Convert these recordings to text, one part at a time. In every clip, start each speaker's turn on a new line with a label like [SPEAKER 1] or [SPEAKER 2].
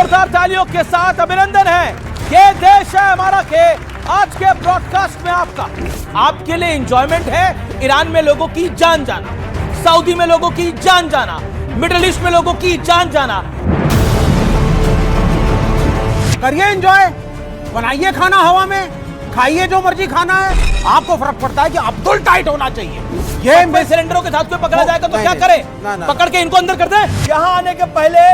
[SPEAKER 1] जोरदार तालियों के साथ अभिनंदन है। ये देश है हमारा के आज के ब्रॉडकास्ट में आपके लिए एंजॉयमेंट है। ईरान में लोगों की जान जाना, सऊदी में लोगों की जान जाना, मिडिल ईस्ट में लोगों की जान जाना।
[SPEAKER 2] करिए एंजॉय, बनाइए खाना हवा में, खाइए जो मर्जी खाना है। आपको फर्क पड़ता है कि अब्दुल टाइट होना चाहिए।
[SPEAKER 1] ये सिलेंडरों के साथ कोई पकड़ा जाएगा तो क्या करे? पकड़ के इनको अंदर कर दे।
[SPEAKER 3] यहाँ आने के पहले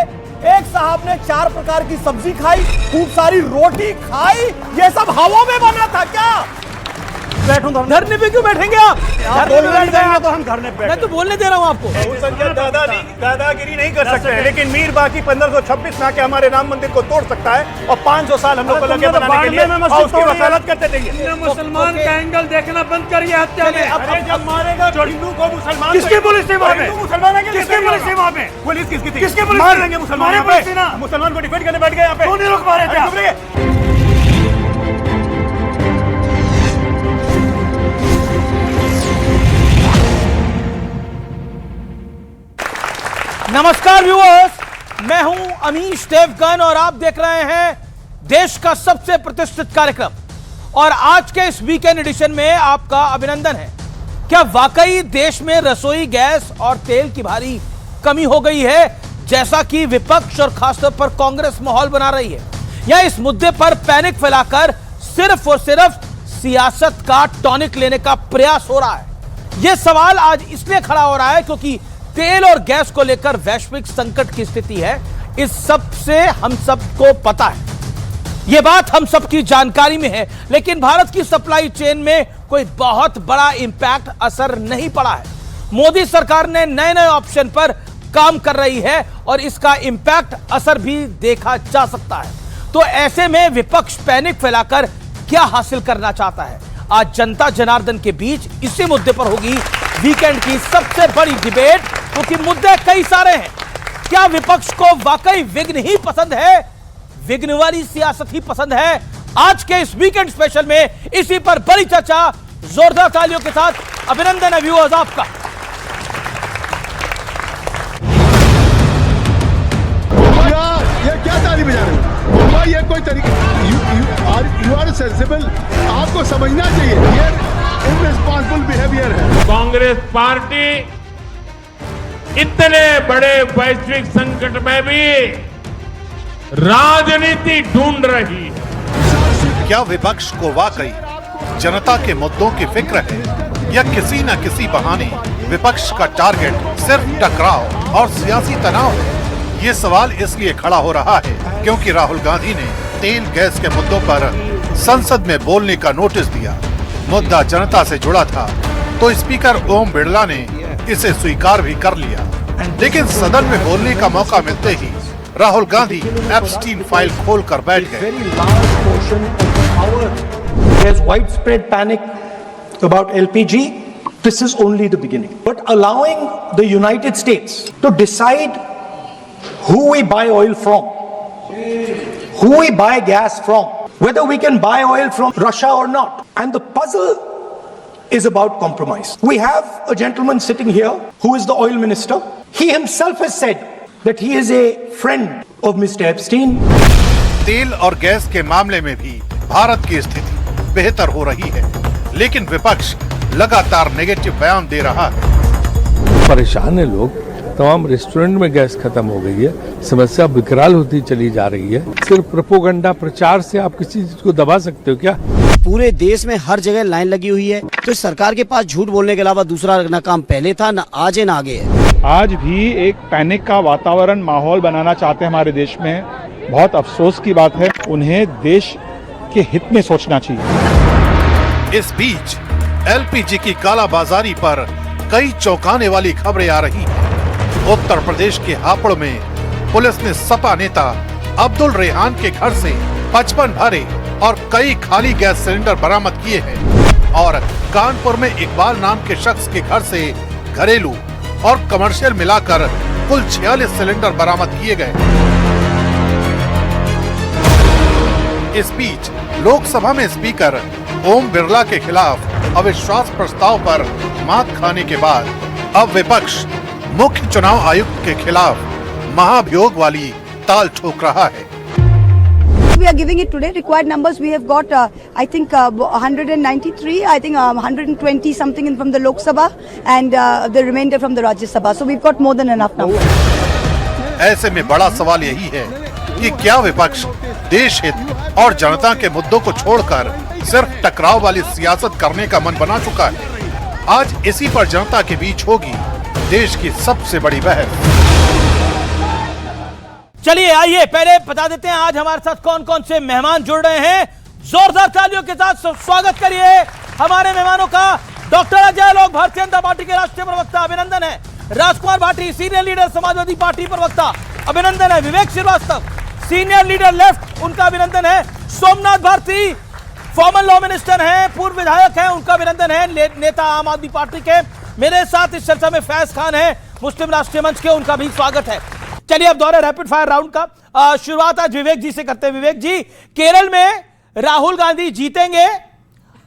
[SPEAKER 3] एक साहब ने 4 प्रकार की सब्जी खाई, खूब सारी रोटी खाई। ये सब हवा में बना था क्या?
[SPEAKER 2] बैठूं तो
[SPEAKER 1] धरने पे क्यों बैठेंगे आप? धरने पे बैठ जाएंगे
[SPEAKER 2] तो हम धरने पे।
[SPEAKER 1] मैं तो बोलने दे रहा हूँ आपको।
[SPEAKER 3] दादागिरी नहीं कर सकते, लेकिन मीर बाकी 1526 में आके हमारे राम मंदिर को तोड़ सकता है और 500 साल हम लोग को लगे बनाने के लिए और उसकी वकालत करते रहिए।
[SPEAKER 4] मुसलमान का एंगल देखना बंद करिए हत्या में।
[SPEAKER 3] अरे जब मारेगा हिंदू को मुसलमान,
[SPEAKER 2] किसकी पुलिस थी वहाँ पे?
[SPEAKER 3] मुसलमान
[SPEAKER 2] किसकी पुलिस थी वहाँ पे?
[SPEAKER 3] पुलिस किसकी थी?
[SPEAKER 2] किसकी पुलिस?
[SPEAKER 3] मार देंगे मुसलमान
[SPEAKER 2] पुलिस थी ना?
[SPEAKER 3] मुसलमान को डिफेंड करने बैठ गए यहाँ पे।
[SPEAKER 2] कौन लोग मारे थे?
[SPEAKER 1] नमस्कार व्यूअर्स, मैं हूं अमीश देवगन और आप देख रहे हैं देश का सबसे प्रतिष्ठित कार्यक्रम। और आज के इस वीकेंड एडिशन में आपका अभिनंदन है। क्या वाकई देश में रसोई गैस और तेल की भारी कमी हो गई है, जैसा कि विपक्ष और खासतौर पर कांग्रेस माहौल बना रही है, या इस मुद्दे पर पैनिक फैलाकर सिर्फ और सिर्फ सियासत का टॉनिक लेने का प्रयास हो रहा है? यह सवाल आज इसलिए खड़ा हो रहा है क्योंकि तेल और गैस को लेकर वैश्विक संकट की स्थिति है। इस सब से हम सबको पता है, यह बात हम सबकी जानकारी में है, लेकिन भारत की सप्लाई चेन में कोई बहुत बड़ा इंपैक्ट असर नहीं पड़ा है। मोदी सरकार ने नए नए ऑप्शन पर काम कर रही है और इसका इंपैक्ट असर भी देखा जा सकता है। तो ऐसे में विपक्ष पैनिक फैलाकर क्या हासिल करना चाहता है? आज जनता जनार्दन के बीच इसी मुद्दे पर होगी वीकेंड की सबसे बड़ी डिबेट, क्योंकि मुद्दे कई सारे हैं। क्या विपक्ष को वाकई विघ्न ही पसंद है, विघ्न वाली सियासत ही पसंद है? आज के इस वीकेंड स्पेशल में इसी पर बड़ी चर्चा। जोरदार तालियों के साथ अभिनंदन है व्यूअर्स आपका।
[SPEAKER 5] ये क्या ताली बजा रहे हो? ये कोई तरीका? यू आर सेंसिबल, आपको समझना चाहिए ये इररिस्पांसिबल बिहेवियर है।
[SPEAKER 6] कांग्रेस पार्टी इतने बड़े वैश्विक संकट में भी राजनीति ढूंढ रही है।
[SPEAKER 7] क्या विपक्ष को वाकई जनता के मुद्दों की फिक्र है, या किसी न किसी बहाने विपक्ष का टारगेट सिर्फ टकराव और सियासी तनाव है? ये सवाल इसलिए खड़ा हो रहा है क्योंकि राहुल गांधी ने तेल गैस के मुद्दों पर संसद में बोलने का नोटिस दिया। मुद्दा जनता से जुड़ा था तो स्पीकर ओम बिरला ने इसे स्वीकार भी कर लिया, लेकिन सदन में बोलने का मौका मिलते ही राहुल गांधी एप्स्टीन फाइल खोलकर बैठ गए।
[SPEAKER 8] There's widespread panic about LPG. This is only the beginning. But allowing the United States to decide who we buy oil from, who we buy gas from, whether we can buy oil from Russia or not. And the puzzle is about compromise. We have a gentleman sitting here who is the oil minister. He himself has said that he is a friend of Mr. Epstein.
[SPEAKER 7] तेल और gas के मामले में भी भारत की स्थिति बेहतर हो रही है, लेकिन विपक्ष लगातार नेगेटिव बयान दे रहा है।
[SPEAKER 9] परेशान है लोग, तमाम रेस्टोरेंट में गैस खत्म हो गई है, समस्या विकराल होती चली जा रही है। सिर्फ प्रोपोगंडा प्रचार से आप किसी चीज को दबा सकते हो क्या?
[SPEAKER 10] पूरे देश में हर जगह लाइन लगी हुई है, तो सरकार के पास झूठ बोलने के अलावा दूसरा न काम पहले था, न आज है न आगे है।
[SPEAKER 11] आज भी एक पैनिक का वातावरण माहौल बनाना चाहते हैं हमारे देश में। बहुत अफसोस की बात है, उन्हें देश के हित में सोचना चाहिए।
[SPEAKER 7] इस बीच एलपीजी की कालाबाजारी पर कई चौंकाने वाली खबरें आ रही हैं। उत्तर प्रदेश के हापुड़ में पुलिस ने सपा नेता अब्दुल रेहान के घर से 55 भरे और कई खाली गैस सिलेंडर बरामद किए हैं। और कानपुर में इकबाल नाम के शख्स के घर से घरेलू और कमर्शियल मिलाकर कुल 46 सिलेंडर बरामद किए गए। इस बीच लोकसभा में स्पीकर ओम बिरला के खिलाफ अविश्वास प्रस्ताव पर मात खाने के बाद अब विपक्ष मुख्य चुनाव आयुक्त के खिलाफ महाभियोग वाली ताल ठोक रहा है।
[SPEAKER 12] numbers we are giving it today. Required numbers we have got. I think 193. I think 120 something in from the Lok Sabha and the remainder from the Rajya Sabha. So we've got more than enough numbers.
[SPEAKER 7] ऐसे में बड़ा सवाल यही है कि क्या विपक्ष देश हित और जनता के मुद्दों को छोड़कर सिर्फ टकराव वाली सियासत करने का मन बना चुका है। आज इसी पर जनता के बीच होगी देश की सबसे बड़ी बहस।
[SPEAKER 1] चलिए आइए पहले बता देते हैं आज हमारे साथ कौन कौन से मेहमान जुड़ रहे हैं। जोरदार तालियों के साथ स्वागत करिए हमारे मेहमानों का। डॉक्टर अजय लोग भारतीय जनता पार्टी के राष्ट्रीय प्रवक्ता, अभिनंदन है। Rajkumar Bhati senior leader Samajwadi party प्रवक्ता, अभिनंदन है। Vivek Srivastava senior leader left, उनका अभिनंदन है। Somnath Bharti former law minister हैं, पूर्व विधायक हैं, उनका अभिनंदन है। नेता आम आदमी पार्टी के। मेरे साथ इस चर्चा में फैज खान है मुस्लिम राष्ट्रीय मंच के, उनका भी स्वागत है। चलिए अब दौरे रैपिड फायर राउंड का शुरुआत आज विवेक जी से करते हैं। विवेक जी, केरल में राहुल गांधी जीतेंगे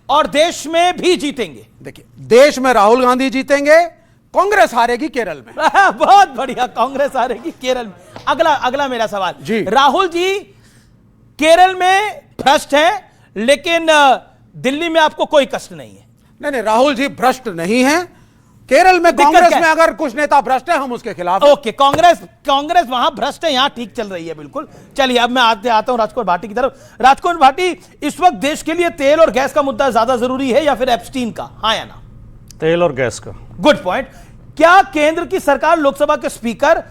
[SPEAKER 1] और देश में भी जीतेंगे।
[SPEAKER 2] देखिए, देश में राहुल गांधी जीतेंगे, कांग्रेस हारेगी केरल में।
[SPEAKER 1] बहुत बढ़िया, कांग्रेस हारेगी केरल में। अगला मेरा सवाल जी, राहुल जी केरल में भ्रष्ट हैं लेकिन दिल्ली में आपको कोई कष्ट नहीं है।
[SPEAKER 2] नहीं, राहुल जी भ्रष्ट नहीं है। केरल में कांग्रेस में अगर कुछ नेता भ्रष्ट है हम उसके खिलाफ।
[SPEAKER 1] ओके, कांग्रेस वहां भ्रष्ट है, यहां ठीक चल रही है। बिल्कुल। चलिए अब मैं आता हूं राजकुमार भाटी की तरफ। राजकुमार भाटी, इस वक्त देश के लिए तेल और गैस का मुद्दा ज्यादा जरूरी है या फिर एप्स्टीन का? हाँ या ना?
[SPEAKER 3] तेल और गैस का।
[SPEAKER 1] Good point. क्या केंद्र की सरकार, लोकसभा के स्पीकर,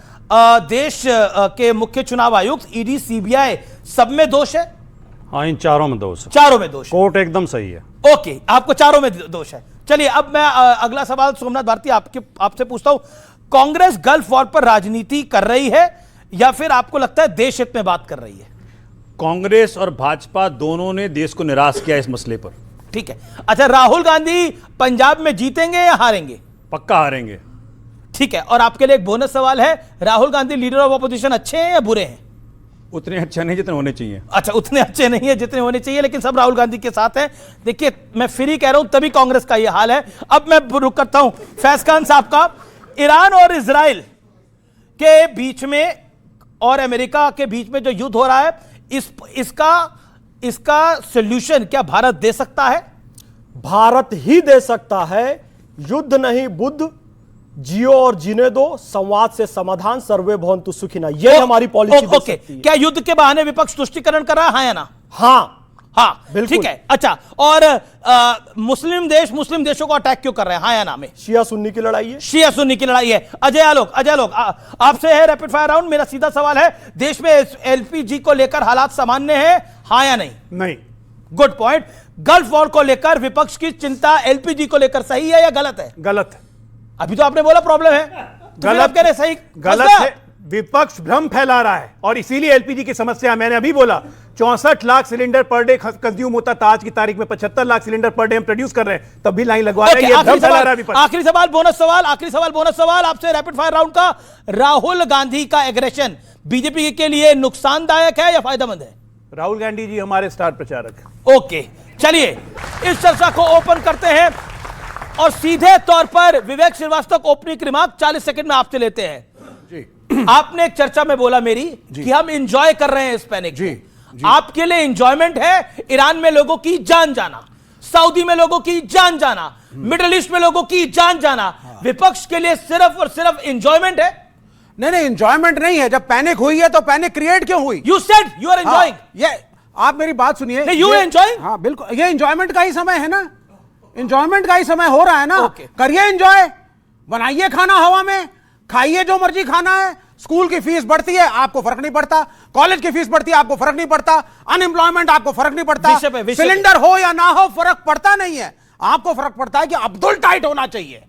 [SPEAKER 1] देश के मुख्य चुनाव आयुक्त, ईडी, सीबीआई सब में दोष है?
[SPEAKER 3] हाँ, इन चारों में दोष है।
[SPEAKER 1] चारों में दोष।
[SPEAKER 3] कोर्ट एकदम सही है।
[SPEAKER 1] ओके, आपको चारों में दोष है। चलिए अब मैं अगला सवाल सोमनाथ भारती आपसे पूछता हूं। कांग्रेस गल्फ वॉर पर राजनीति कर रही है या फिर आपको लगता है देश हित में बात कर रही है?
[SPEAKER 3] कांग्रेस और भाजपा दोनों ने देश को निराश किया इस मसले पर।
[SPEAKER 1] ठीक है। अच्छा, राहुल गांधी पंजाब में जीतेंगे या हारेंगे?
[SPEAKER 3] पक्का हारेंगे।
[SPEAKER 1] ठीक है। और आपके लिए एक बोनस सवाल है, Rahul Gandhi leader of opposition अच्छे हैं या बुरे हैं?
[SPEAKER 3] उतने अच्छे नहीं जितने होने चाहिए।
[SPEAKER 1] अच्छा, उतने अच्छे नहीं है जितने होने चाहिए, लेकिन सब राहुल गांधी के साथ हैं। देखिए, मैं फ्री कह रहा हूं तभी कांग्रेस का यह हाल है। अब मैं रुक करता हूं फैज खान साहब का। ईरान और इजराइल के बीच में और अमेरिका के बीच में जो युद्ध हो रहा है, इसका सॉल्यूशन क्या भारत दे सकता है?
[SPEAKER 13] भारत ही दे सकता है। युद्ध नहीं बुद्ध, जियो और जीने दो, संवाद से समाधान, सर्वे भवन्तु सुखिना, ये हमारी पॉलिसी दे सकती है।
[SPEAKER 1] क्या युद्ध के बहाने विपक्ष तुष्टीकरण कर रहा है? हाँ या ना? हाँ, बिल्कुल। ठीक है। अच्छा, और मुस्लिम देशों को अटैक क्यों कर रहे हैं? हाँ या ना में?
[SPEAKER 13] शिया सुन्नी की लड़ाई है।
[SPEAKER 1] शिया सुन्नी की लड़ाई है। अजय आलोक आपसे है रैपिड फायर राउंड। मेरा सीधा सवाल है, देश में एलपीजी को लेकर हालात सामान्य है? हाँ या नहीं?
[SPEAKER 3] नहीं।
[SPEAKER 1] Good point. गल्फ वॉर को लेकर विपक्ष की चिंता एलपीजी को लेकर सही है या गलत है?
[SPEAKER 3] गलत है।
[SPEAKER 1] अभी तो आपने बोला प्रॉब्लम है,
[SPEAKER 3] गलत
[SPEAKER 1] कह रहे सही।
[SPEAKER 3] गलत है। विपक्ष भ्रम फैला रहा है और इसीलिए एलपीजी की समस्या, मैंने अभी बोला 64 lakh cylinder per day consume होता था, आज की तारीख में 75 लाख सिलेंडर पर डे हम प्रोड्यूस कर रहे हैं, तब भी लाइन लगवा रहे हैं।
[SPEAKER 1] आखिरी सवाल बोनस सवाल आपसे रैपिड फायर राउंड का। राहुल गांधी का एग्रेशन बीजेपी के लिए नुकसानदायक है या फायदेमंद है?
[SPEAKER 3] राहुल गांधी जी हमारे स्टार प्रचारक हैं।
[SPEAKER 1] ओके, चलिए इस चर्चा को ओपन करते हैं और सीधे तौर पर विवेक श्रीवास्तव ओपनिंग रिमार्क 40 सेकंड में आपसे लेते हैं जी। आपने एक चर्चा में बोला मेरी कि हम एंजॉय कर रहे हैं इस पैनिक को। आपके लिए एंजॉयमेंट है ईरान में लोगों की जान जाना, सऊदी में लोगों की जान जाना, मिडिल ईस्ट में लोगों की जान जाना। विपक्ष के लिए सिर्फ और सिर्फ एंजॉयमेंट है?
[SPEAKER 2] नहीं, एंजॉयमेंट नहीं है। जब पैनिक हुई है तो पैनिक क्रिएट क्यों हुई?
[SPEAKER 1] You said you are enjoying.
[SPEAKER 2] ये आप मेरी बात सुनिए।
[SPEAKER 1] You enjoying?
[SPEAKER 2] हाँ बिल्कुल, ये एंजॉयमेंट का ही समय है ना। एंजॉयमेंट का ही समय हो रहा है ना। करिए एंजॉय, बनाइए खाना हवा में, खाइए जो मर्जी खाना है। स्कूल की फीस बढ़ती है, आपको फर्क नहीं पड़ता। कॉलेज की फीस बढ़ती है, आपको फर्क नहीं पड़ता। अनएम्प्लॉयमेंट, आपको फर्क नहीं पड़ता। सिलेंडर हो या ना हो, फर्क पड़ता नहीं है। आपको फर्क पड़ता है कि अब्दुल टाइट होना चाहिए,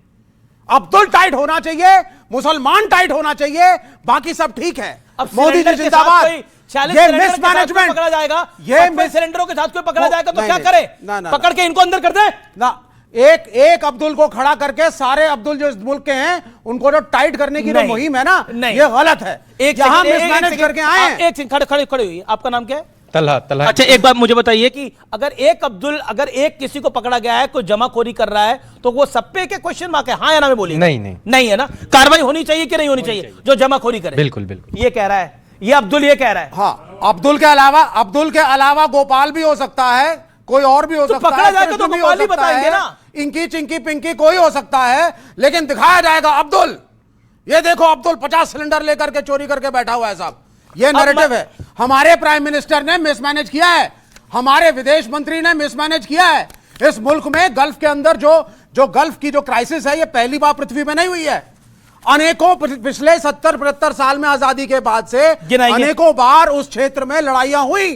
[SPEAKER 2] अब्दुल टाइट होना चाहिए, मुसलमान टाइट होना चाहिए, बाकी सब ठीक है। मोदी जी जिंदाबाद। ये मिसमैनेजमेंट
[SPEAKER 1] पकड़ा जाएगा, ये सिलेंडरों के साथ कोई पकड़ा जाएगा तो क्या करे? पकड़ के इनको अंदर कर दे
[SPEAKER 2] ना। एक अब्दुल को खड़ा करके सारे अब्दुल जो इस मुल्क के हैं उनको जो टाइट करने की जो मुहिम है ना, ये गलत है। जहां मिसमैनेज करके आए हैं।
[SPEAKER 1] एक सेकंड खड़े हुई। आपका नाम क्या है?
[SPEAKER 9] तलहा।
[SPEAKER 1] अच्छा, एक बात मुझे बताइए कि अगर एक किसी को पकड़ा गया है, कोई जमाखोरी कर रहा है, तो वो सब पे के क्वेश्चन मार्क है? हाँ या ना में बोलिए।
[SPEAKER 9] नहीं
[SPEAKER 1] है ना। कार्रवाई होनी चाहिए कि नहीं होनी चाहिए जो जमाखोरी करे?
[SPEAKER 9] बिल्कुल बिल्कुल।
[SPEAKER 1] ये कह रहा है ये अब्दुल ये कह रहा है।
[SPEAKER 2] हाँ, अब्दुल के अलावा गोपाल भी हो सकता है, कोई और भी हो सकता है,
[SPEAKER 1] पकड़ा जाएगा तो गोपाल ही बताएंगे ना।
[SPEAKER 2] इंकी चिंकी पिंकी कोई हो सकता है, लेकिन दिखाया जाएगा अब्दुल। ये देखो अब्दुल 50 सिलेंडर लेकर के चोरी करके बैठा हुआ है साहब। ये नैरेटिव है। हमारे प्राइम मिनिस्टर ने मिसमैनेज किया है, हमारे विदेश मंत्री ने मिसमैनेज किया है। इस मुल्क में गल्फ के अंदर जो गल्फ की जो क्राइसिस है, ये पहली बार पृथ्वी में नहीं हुई है। अनेकों पिछले 70-75 साल में आजादी के बाद से अनेकों बार उस क्षेत्र में लड़ाइयां हुई,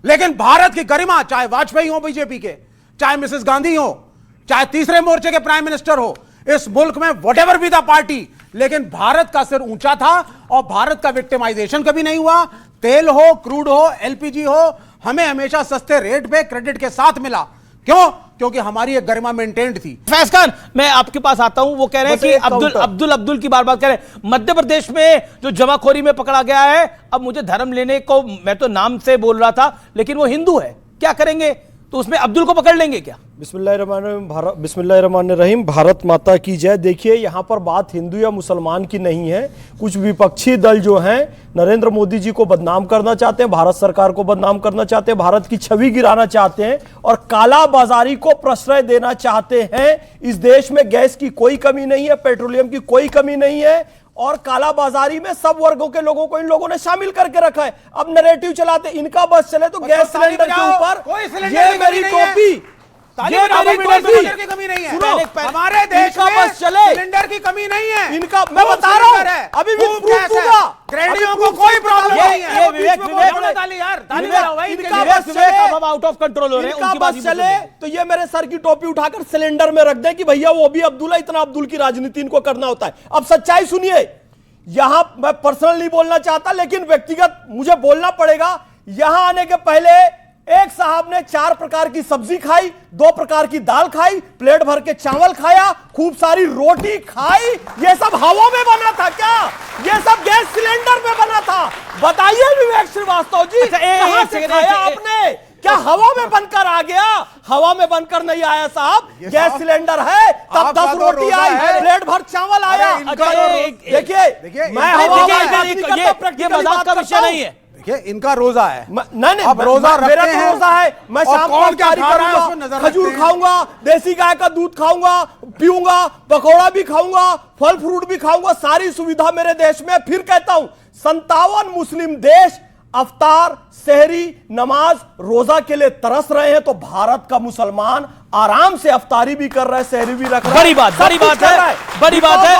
[SPEAKER 2] लेकिन भारत की गरिमा, चाहे वाजपेयी हो बीजेपी के, चाहे मिसेस गांधी हो, चाहे तीसरे मोर्चे के प्राइम मिनिस्टर हो, इस मुल्क में व्हाटएवर बी द पार्टी, लेकिन भारत का सिर ऊंचा था और भारत का विक्टिमाइजेशन कभी नहीं हुआ। तेल हो, क्रूड हो, एलपीजी हो, हमें हमेशा सस्ते रेट पे क्रेडिट के साथ मिला। क्यों? क्योंकि हमारी एक गरिमा मेंटेन्ड थी।
[SPEAKER 1] फैज खान, मैं आपके पास आता हूं। वो कह रहे हैं कि अब्दुल की बार बार कह रहे हैं मध्य प्रदेश में जो जमाखोरी में पकड़ा गया है, अब मुझे धर्म लेने को, मैं तो नाम से बोल रहा था, लेकिन वो हिंदू है, क्या करेंगे? तो उसमें अब्दुल को पकड़ लेंगे क्या?
[SPEAKER 13] बिस्मिल्लाहिर्रहमानिर्रहीम, भारत माता की जय। देखिए, यहाँ पर बात हिंदू या मुसलमान की नहीं है। कुछ विपक्षी दल जो हैं नरेंद्र मोदी जी को बदनाम करना चाहते हैं, भारत सरकार को बदनाम करना चाहते हैं, भारत की छवि गिराना चाहते हैं और काला बाजारी को प्रश्रय देना चाहते हैं। इस देश में गैस की कोई कमी नहीं है, पेट्रोलियम की कोई कमी नहीं है और काला बाजारी में सब वर्गों के लोगों को इन लोगों ने शामिल करके रखा है। अब नैरेटिव चलाते, इनका बस चले तो गैस सिलेंडर के ऊपर ये मेरी टोपी, ये मेरी टोपी
[SPEAKER 2] की कमी नहीं है।
[SPEAKER 13] सुनो,
[SPEAKER 2] हमारे देश में
[SPEAKER 13] बस चले,
[SPEAKER 2] सिलेंडर की कमी नहीं है।
[SPEAKER 13] इनका मैं बता रहा हूं, अभी भी प्रूफ दूंगा।
[SPEAKER 2] ग्रेडियों को कोई प्रॉब्लम नहीं है।
[SPEAKER 1] ये विवेक अब आउट ऑफ कंट्रोल हो रहे हैं।
[SPEAKER 13] उनकी बस चले तो ये मेरे सर की टोपी उठाकर सिलेंडर में रख दे कि भैया वो भी अब्दुल है, इतना अब्दुल की राजनीति इनको करना होता है। अब सच्चाई सुनिए, यहां मैं पर्सनल नहीं बोलना चाहता, लेकिन व्यक्तिगत मुझे बोलना पड़ेगा। यहां आने के पहले एक साहब ने 4 प्रकार की सब्जी खाई, 2 प्रकार की दाल खाई, प्लेट भर के चावल खाया, खूब सारी रोटी खाई। ये सब हवा में बना था क्या? ये सब गैस सिलेंडर में बना था? बताइए विवेक श्रीवास्तव जी, कहां से खाया आपने? क्या हवा में बनकर आ गया? हवा में बनकर नहीं आया साहब, गैस सिलेंडर है, तब 10 रोटी आई, प्लेट भर चावल आया। देखिए, मैं हवा
[SPEAKER 1] ये मजाक का विषय नहीं है।
[SPEAKER 2] इनका रोजा है,
[SPEAKER 13] नहीं,
[SPEAKER 2] अब रोजा
[SPEAKER 13] मेरा तो रोजा है। मैं शाम को खजूर खाऊंगा, देसी गाय का दूध खाऊंगा, पीऊंगा, पकौड़ा भी खाऊंगा, फल फ्रूट भी खाऊंगा, सारी सुविधा मेरे देश में। फिर कहता हूं, 57 मुस्लिम देश अफ्तार, सहरी, नमाज, रोजा के लिए तरस रहे हैं, तो भारत का मुसलमान आराम से अफ्तारी भी कर रहा है, सहरी भी रख रहा है।
[SPEAKER 1] बड़ी बात है, बड़ी बात है।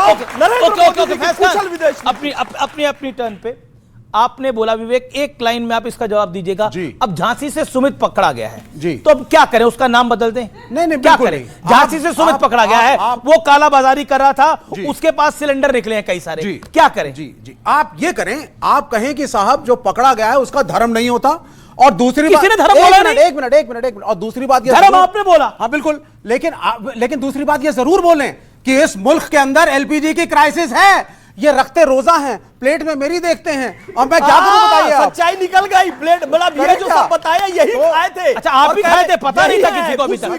[SPEAKER 1] अपनी टर्न पे आपने बोला विवेक, एक लाइन में आप इसका जवाब दीजिएगा। अब झांसी से सुमित पकड़ा गया है जी, तो अब क्या करें? उसका नाम बदल दें?
[SPEAKER 2] नहीं,
[SPEAKER 1] क्या करें? झांसी से सुमित पकड़ा गया है, वो काला बाजारी कर रहा था, उसके पास सिलेंडर निकले हैं कई सारे, क्या करें?
[SPEAKER 2] जी, आप ये करें, आप कहें कि साहब जो पकड़ा गया है उसका धर्म नहीं होता। और दूसरी बात, एक मिनट, और दूसरी बात,
[SPEAKER 1] धर्म आपने बोला,
[SPEAKER 2] हाँ बिल्कुल, लेकिन दूसरी बात ये जरूर बोलें कि इस मुल्क के अंदर एलपीजी की क्राइसिस है। ये रखते रोजा हैं, प्लेट में मेरी देखते हैं, और मैं क्या करूं बताइए?
[SPEAKER 13] सच्चाई निकल गई। प्लेट बड़ा ये जो सब बताया यही खाए थे।
[SPEAKER 1] अच्छा, आप भी खाए थे? पता नहीं था किसी को अभी तक।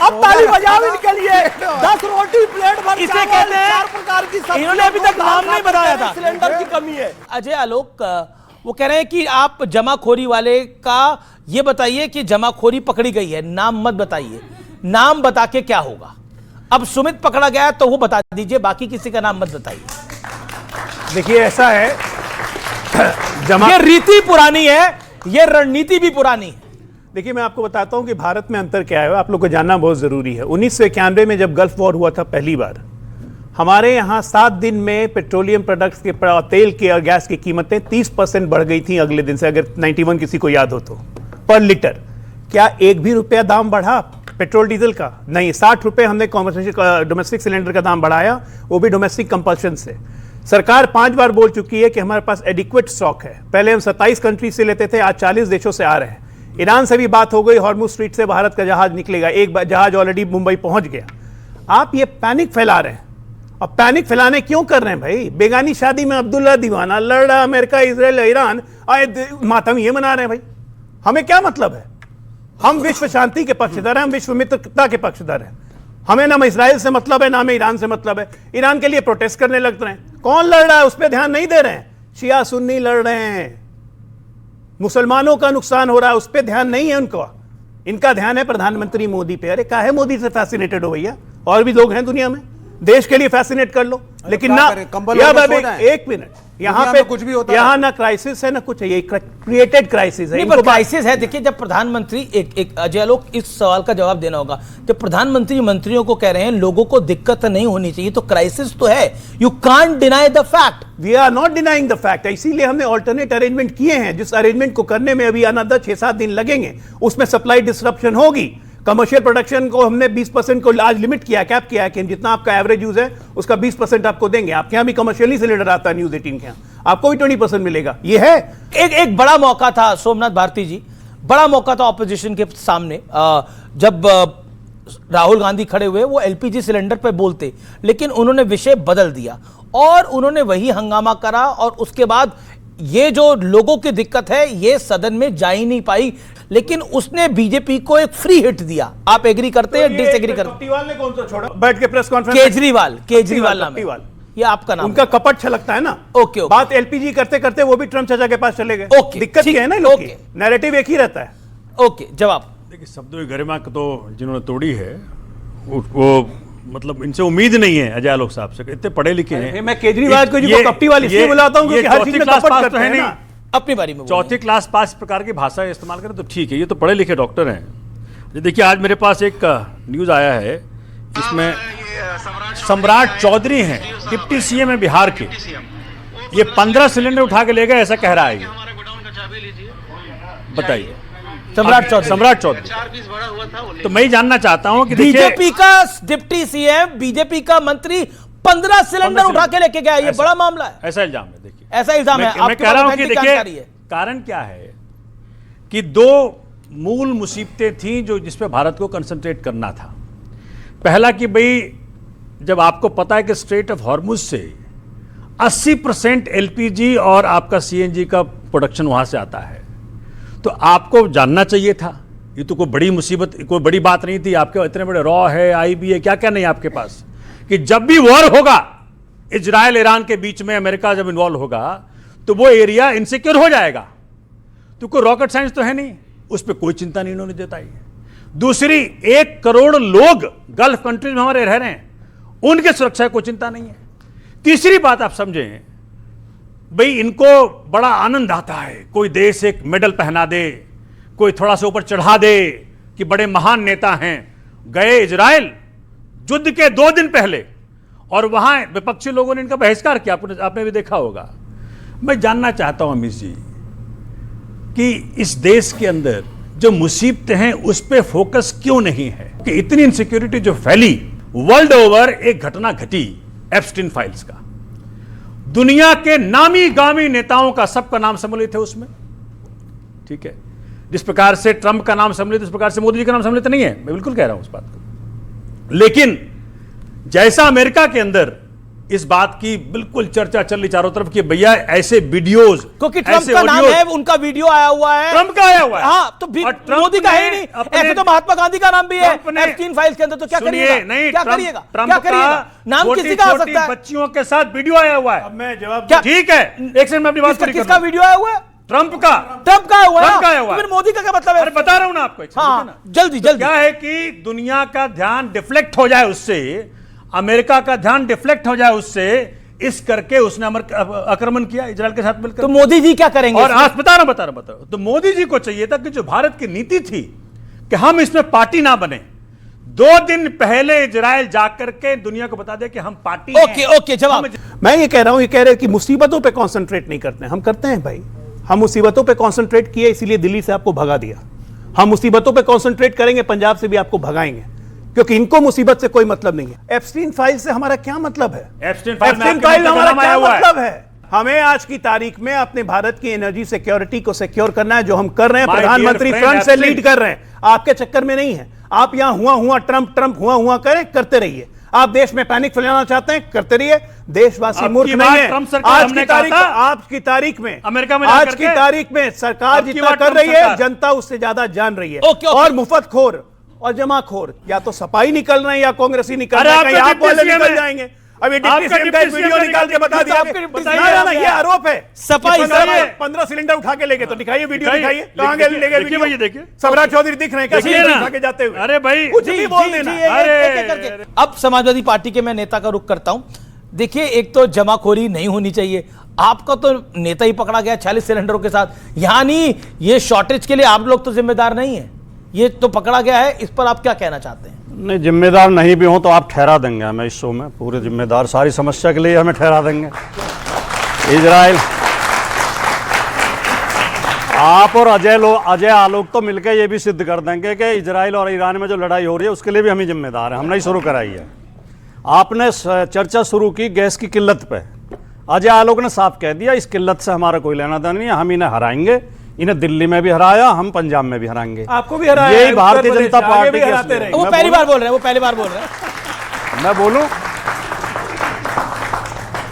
[SPEAKER 13] अब ताली बजाओ इनके लिए। 10 रोटी, प्लेट भर
[SPEAKER 1] इसे कहते हैं
[SPEAKER 13] 4 प्रकार की सब्जी।
[SPEAKER 1] इन्होंने अभी तक नाम नहीं बताया था।
[SPEAKER 13] सिलेंडर की कमी है।
[SPEAKER 1] अजय आलोक, वो कह रहे हैं कि आप जमाखोरी वाले का ये बताइए कि जमाखोरी पकड़ी गई है, नाम मत बताइए। नाम बता के क्या होगा? अब सुमित पकड़ा गया है तो वो बता दीजिए, बाकी किसी का नाम मत बताइए।
[SPEAKER 3] देखिए, ऐसा है,
[SPEAKER 1] ये रीति पुरानी है, ये रणनीति भी पुरानी है।
[SPEAKER 3] देखिए, मैं आपको बताता हूं कि भारत में अंतर क्या है, आप लोग को जानना बहुत जरूरी है। 1991 में जब गल्फ वॉर हुआ था पहली बार, हमारे यहां 7 दिन में पेट्रोलियम प्रोडक्ट्स के, तेल के और गैस की कीमतें 30% बढ़ गई थी अगले दिन से, अगर 91 किसी को याद हो तो, पर लीटर। क्या 1 भी रुपया दाम बढ़ा पेट्रोल डीजल का? नहीं। 60 रुपए हमने डोमेस्टिक सिलेंडर का दाम बढ़ाया, वो भी डोमेस्टिक कंपल्शन से। सरकार 5 बार बोल चुकी है कि हमारे पास एडिक्वेट स्टॉक है। पहले हम 27 कंट्री से लेते थे, आज 40 देशों से आ रहे हैं। ईरान से भी बात हो गई, हॉर्मुज स्ट्रीट से भारत का जहाज निकलेगा, एक जहाज ऑलरेडी मुंबई पहुंच गया। आप ये पैनिक फैला रहे हैं, और पैनिक फैलाने क्यों कर रहे हैं भाई? बेगानी शादी में अब्दुल्ला दीवाना लड़ रहा, अमेरिका, इजराइल, ईरान आए मातम ये मना रहे हैं भाई। हमें क्या मतलब है? हम विश्व शांति के पक्षधर हैं, हम विश्व मित्रता के पक्षधर हैं। हमें ना इजराइल से मतलब है, ना हमें ईरान से मतलब है। ईरान के लिए प्रोटेस्ट करने लगते हैं, कौन लड़ रहा है उस पर ध्यान नहीं दे रहे हैं। शिया सुन्नी लड़ रहे हैं, मुसलमानों का नुकसान हो रहा है, उस पर ध्यान नहीं है उनको। इनका ध्यान है प्रधानमंत्री मोदी पे। अरे काहे मोदी से फैसिनेटेड हो भैया, और भी लोग हैं दुनिया में, देश के लिए फैसिनेट कर लो, लेकिन ना एक मिनट, यहाँ पे कुछ भी होता है, यहाँ ना क्राइसिस है ना कुछ है, ये क्रिएटेड क्राइसिस है।
[SPEAKER 1] पर क्राइसिस है। देखिए, जब प्रधानमंत्री एक अजय लोग इस सवाल का जवाब देना होगा, जब प्रधानमंत्री मंत्रियों को कह रहे हैं लोगों को दिक्कत नहीं होनी चाहिए, तो क्राइसिस तो है। You can't deny the fact.
[SPEAKER 3] We are not denying the fact, इसीलिए हमने ऑल्टरनेट अरेंजमेंट किए हैं, जिस अरेंजमेंट को करने में अभी अनदर 6-7 दिन लगेंगे। उसमें सप्लाई डिसरप्शन होगी, कमर्शियल प्रोडक्शन को हमने 20% को आज लिमिट किया, कैप किया है कि जितना आपका एवरेज यूज है उसका 20% आपको देंगे। आपके यहाँ भी कमर्शियली सिलेंडर आता है न्यूज 18 के यहाँ, आपको भी 20% मिलेगा। ये है
[SPEAKER 1] एक बड़ा मौका था सोमनाथ भारती जी, बड़ा मौका था ऑपोजिशन के सामने, जब राहुल गांधी खड़े हुए वो एलपीजी सिलेंडर पे बोलते, लेकिन उन्होंने विषय बदल दिया और उन्होंने वही हंगामा करा, और उसके बाद ये जो लोगों की दिक्कत है ये सदन में जा ही नहीं पाई, लेकिन उसने बीजेपी को एक फ्री हिट दिया। आप एग्री करते हैं, डिसएग्री करते हैं?
[SPEAKER 3] कप्टीवाल ने कौन सा छोड़ा बैठ के प्रेस कॉन्फ्रेंस?
[SPEAKER 1] केजरीवाल नाम है, ये आपका नाम,
[SPEAKER 3] उनका कपट छलकता है ना।
[SPEAKER 1] ओके,
[SPEAKER 3] बात एलपीजी करते करते वो भी ट्रम्प चाचा के पास चले गए। दिक्कत ये है ना, लोग की नैरेटिव एक ही रहता है।
[SPEAKER 1] ओके, जवाब
[SPEAKER 14] देखिए, शब्दों की गरिमा तो जिन्होंने तोड़ी है वो मतलब इनसे उम्मीद नहीं है अजय लोग साहब से, इतने पढ़े लिखे हैं।
[SPEAKER 3] मैं केजरीवाल को जी कप्टीवाल इसलिए बुलाता हूं क्योंकि हर चीज में कपट करते हैं ना।
[SPEAKER 1] अपनी बारी में
[SPEAKER 14] चौथी क्लास पास इस प्रकार की भाषा इस्तेमाल करें तो ठीक है, ये तो पढ़े लिखे डॉक्टर हैं। देखिए, आज मेरे पास एक न्यूज़ आया है, इसमें सम्राट चौधरी हैं, डिप्टी सीएम है बिहार के, ये 15 सिलेंडर उठा के ले गए ऐसा कह रहा है। बताइए, सम्राट चौधरी। तो मैं जानना चाहता हूं कि
[SPEAKER 1] बीजेपी का डिप्टी सीएम, बीजेपी का मंत्री 15 सिलेंडर उठा के लेके गया, ये बड़ा मामला है।
[SPEAKER 14] ऐसा इल्जाम है। देखिए,
[SPEAKER 1] ऐसा इल्जाम है।
[SPEAKER 14] मैं कह रहा हूं कि देखिए कारण क्या है कि 2 मूल मुसीबतें थी जो जिस पे भारत को कंसंट्रेट करना था। पहला कि भाई जब आपको पता है कि स्ट्रेट ऑफ हॉर्मुज से 80% एलपीजी और आपका सीएनजी का प्रोडक्शन वहां से आता है, तो आपको जानना चाहिए था। ये तो कोई बड़ी मुसीबत, कोई बड़ी बात नहीं थी। आपके इतने बड़े रॉ है, आईबी है, क्या क्या नहीं आपके पास, कि जब भी वॉर होगा इजराइल ईरान के बीच में, अमेरिका जब इन्वॉल्व होगा तो वो एरिया इनसिक्योर हो जाएगा। तो कोई रॉकेट साइंस तो है नहीं, उस पर कोई चिंता नहीं इन्होंने जताई। दूसरी, 1 करोड़ लोग गल्फ कंट्रीज में हमारे रह रहे हैं, उनके सुरक्षा की कोई चिंता नहीं है। तीसरी बात आप समझें भाई, इनको बड़ा आनंद आता है कोई देश एक मेडल पहना दे, कोई थोड़ा सा ऊपर चढ़ा दे कि बड़े महान नेता हैं। गए इजराइल युद्ध के 2 दिन पहले और वहां विपक्षी लोगों ने इनका बहिष्कार किया, आपने भी देखा होगा। मैं जानना चाहता हूं अमित जी कि इस देश के अंदर जो मुसीबतें हैं उस पर फोकस क्यों नहीं है, कि इतनी इनसिक्योरिटी जो फैली वर्ल्ड ओवर। एक घटना घटी एप्स्टीन फाइल्स का, दुनिया के नामी गामी नेताओं का सबका नाम सम्मिलित है उसमें, ठीक है। जिस प्रकार से ट्रंप का नाम सम्मिलित, उस प्रकार से मोदी जी का नाम सम्मिलित नहीं है, मैं बिल्कुल कह रहा हूं उस बात को। लेकिन जैसा अमेरिका के अंदर इस बात की बिल्कुल चर्चा चल रही चारों तरफ कि भैया ऐसे वीडियोस,
[SPEAKER 1] क्योंकि ट्रंप का नाम है, उनका वीडियो आया हुआ है,
[SPEAKER 14] ट्रंप का आया हुआ है।
[SPEAKER 1] हाँ, तो मोदी का है ही नहीं। ऐसे तो महात्मा गांधी का नाम भी है एप्स्टीन फाइल्स के अंदर, तो क्या करिएगा?
[SPEAKER 14] नहीं,
[SPEAKER 1] क्या करिएगा? क्या करिएगा? नाम किसी का आ सकता है।
[SPEAKER 14] बच्चियों के साथ वीडियो आया हुआ है।
[SPEAKER 3] मैं जवाब,
[SPEAKER 14] ठीक है, एक सेकंड में अपनी बात पूरी करूं।
[SPEAKER 1] किसका वीडियो आया हुआ है?
[SPEAKER 14] ट्रंप का।
[SPEAKER 1] ट्रंप का हुआ
[SPEAKER 14] है।
[SPEAKER 1] फिर मोदी का क्या मतलब है?
[SPEAKER 14] अरे बता रहा हूं ना आपको।
[SPEAKER 1] हाँ, जल्दी जल्दी।
[SPEAKER 14] क्या है कि दुनिया का ध्यान डिफ्लेक्ट हो जाए उससे, अमेरिका का ध्यान डिफ्लेक्ट हो जाए उससे, इस करके उसने आक्रमण किया इजराइल के साथ मिलकर।
[SPEAKER 1] तो मोदी जी क्या करेंगे?
[SPEAKER 14] और आज बता रहा हूं। तो मोदी जी को चाहिए था कि जो भारत की नीति थी कि हम इसमें पार्टी ना बने, 2 दिन पहले इजराइल जाकर के दुनिया को बता दे कि हम पार्टी हैं।
[SPEAKER 1] ओके, जवाब।
[SPEAKER 3] मैं ये कह रहा हूं, ये कह रहे हैं कि मुसीबतों पे कंसंट्रेट नहीं करते हैं। हम करते हैं भाई, हम मुसीबतों पे कंसंट्रेट किए, इसीलिए दिल्ली से आपको भगा दिया। हम मुसीबतों पे कंसंट्रेट करेंगे, पंजाब से भी आपको भगाएंगे, क्योंकि इनको मुसीबत से कोई मतलब नहीं है। एप्स्टीन फाइल से हमारा क्या मतलब है?
[SPEAKER 14] एप्स्टीन फाइल
[SPEAKER 3] हमारा क्या मतलब है? हमें आज की तारीख में अपने भारत की एनर्जी सिक्योरिटी को सिक्योर करना है, जो हम कर रहे हैं। प्रधानमंत्री फ्रंट से लीड कर रहे हैं, आपके चक्कर में नहीं है। आप यहां हुआ ट्रंप हुआ करें, करते रहिए। आप देश में पैनिक फैलाना चाहते हैं, करते रहिए। देशवासी मूर्ख नहीं है। आज की तारीख में अमेरिका में, आज की तारीख में सरकार जितना कर रही है, जनता उससे ज्यादा जान रही है। और मुफ्तखोर और जमाखोर या तो सपाई निकल रहे हैं या कांग्रेसी निकल रहे हैं, आप वाले निकल जाएंगे। अभी डिप्टी सीएम का वीडियो निकाल के बता दिया ना, ये आरोप है।
[SPEAKER 1] सफाई
[SPEAKER 3] 15 सिलेंडर उठा के ले गए, तो दिखाइए वीडियो, दिखाइए कहां गए ले गए वीडियो। देखिए सम्राट चौधरी दिख रहे हैं कैसे उठा के जाते हुए।
[SPEAKER 14] अरे भाई
[SPEAKER 3] कुछ नहीं बोल देना।
[SPEAKER 1] अरे अब समाजवादी पार्टी के मैं नेता का रुख करता हूं। देखिए, एक तो जमाखोरी नहीं होनी चाहिए। आपका तो नेता ही पकड़ा गया 40 सिलेंडरों के साथ, यानी ये शॉर्टेज के लिए आप लोग तो जिम्मेदार नहीं है, ये तो पकड़ा गया है। इस पर आप क्या कहना चाहते हैं?
[SPEAKER 15] नहीं, जिम्मेदार नहीं भी हो तो आप ठहरा देंगे हमें इस शो में, पूरे जिम्मेदार सारी समस्या के लिए हमें ठहरा देंगे। इजराइल, आप और अजय आलोक तो मिलकर ये भी सिद्ध कर देंगे कि इजराइल और ईरान में जो लड़ाई हो रही है उसके लिए भी हम ही जिम्मेदार हैं, हमने ही शुरू कराई है। आपने चर्चा शुरू की गैस की किल्लत पे, अजय आलोक ने साफ कह दिया इस किल्लत से हमारा कोई लेना देना नहीं है, हम इन्हें हराएंगे। इन्हें दिल्ली में भी हराया, हम पंजाब में भी हराएंगे,
[SPEAKER 3] आपको भी हराया।
[SPEAKER 15] यही भारतीय जनता पार्टी के
[SPEAKER 1] वो पहली बार बोल रहे हैं, वो पहली बार बोल रहे हैं।
[SPEAKER 15] मैं बोलूं,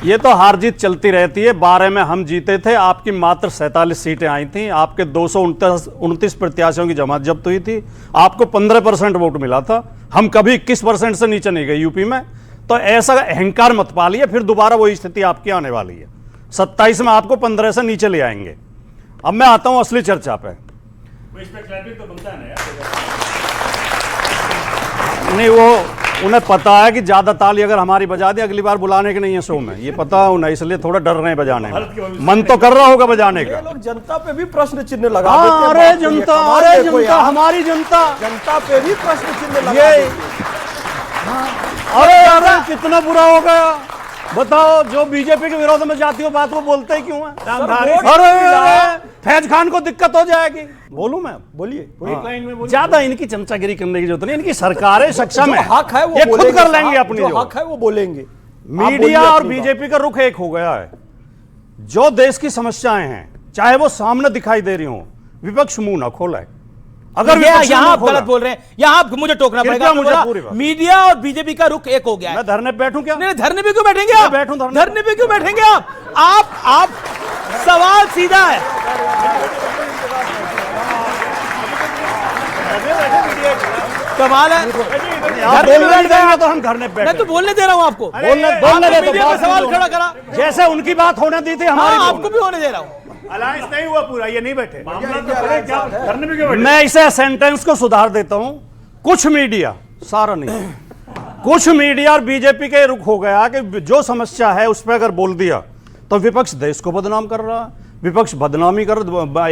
[SPEAKER 15] ये तो हार जीत चलती रहती है। 12 में हम जीते थे, आपकी मात्र 47 सीटें आई थी, आपके 229 प्रत्याशियों की जमात जब्त हुई थी, आपको 15% वोट मिला था, हम कभी 21% से नीचे नहीं गए यूपी में। तो ऐसा अहंकार मत पालिए, फिर दोबारा वही स्थिति आपकी आने वाली है। 27 में आपको 15 से नीचे ले आएंगे। अब मैं आता हूं असली चर्चा पे। नहीं, वो उन्हें पता है कि ज्यादा ताली अगर हमारी बजा दी अगली बार बुलाने के नहीं है शो में, ये पता है उन्हें, इसलिए थोड़ा डर रहे हैं बजाने में। मन तो कर रहा होगा बजाने का।
[SPEAKER 13] लोग जनता पे भी प्रश्न चिन्ह लगा देते हैं।
[SPEAKER 15] अरे जनता, हमारी जनता
[SPEAKER 13] पे भी प्रश्न चिन्ह लगा देते
[SPEAKER 15] हैं। अरे कितना बुरा हो गया बताओ, जो बीजेपी के विरोध में जाती हो बात वो बोलते ही क्यों है? अरे फैज खान को दिक्कत हो जाएगी। बोलूं मैं?
[SPEAKER 13] बोलिए।
[SPEAKER 15] ज्यादा इनकी चमचागिरी करने की जरूरत नहीं, इनकी सरकारें सक्षम है,
[SPEAKER 13] हक है वो
[SPEAKER 15] ये खुद कर लेंगे अपनी, जो
[SPEAKER 13] हक है वो बोलेंगे।
[SPEAKER 15] मीडिया और बीजेपी का रुख एक हो गया है। जो देश की समस्याएं हैं चाहे वो सामने दिखाई दे रही हो, विपक्ष मुंह न खोला है।
[SPEAKER 1] अगर यहां आप गलत बोल रहे हैं, यहां मुझे टोकना पड़ेगा। मुझे मीडिया और बीजेपी का रुख एक हो गया है।
[SPEAKER 15] मैं धरने पे बैठूं क्या?
[SPEAKER 1] नहीं, धरने पे क्यों बैठेंगे आप?
[SPEAKER 15] बैठूं
[SPEAKER 1] धरने पे क्यों बैठेंगे आप? सवाल सीधा है। कमाल है,
[SPEAKER 15] तो हम धरने पे
[SPEAKER 1] मैं तो बोलने दे रहा हूं आपको,
[SPEAKER 15] बोलने दे
[SPEAKER 1] दो, सवाल खड़ा करा,
[SPEAKER 15] जैसे उनकी बात होने दी थी हमारी,
[SPEAKER 1] आपको भी होने दे रहा हूं।
[SPEAKER 3] अलायंस नहीं हुआ पूरा, ये नहीं बैठे।
[SPEAKER 15] मैं इसे सेंटेंस को सुधार देता हूं। कुछ मीडिया, सारा नहीं, कुछ मीडिया और बीजेपी के रुख हो गया कि जो समस्या है उस पर अगर बोल दिया तो विपक्ष देश को बदनाम कर रहा है, विपक्ष बदनामी कर,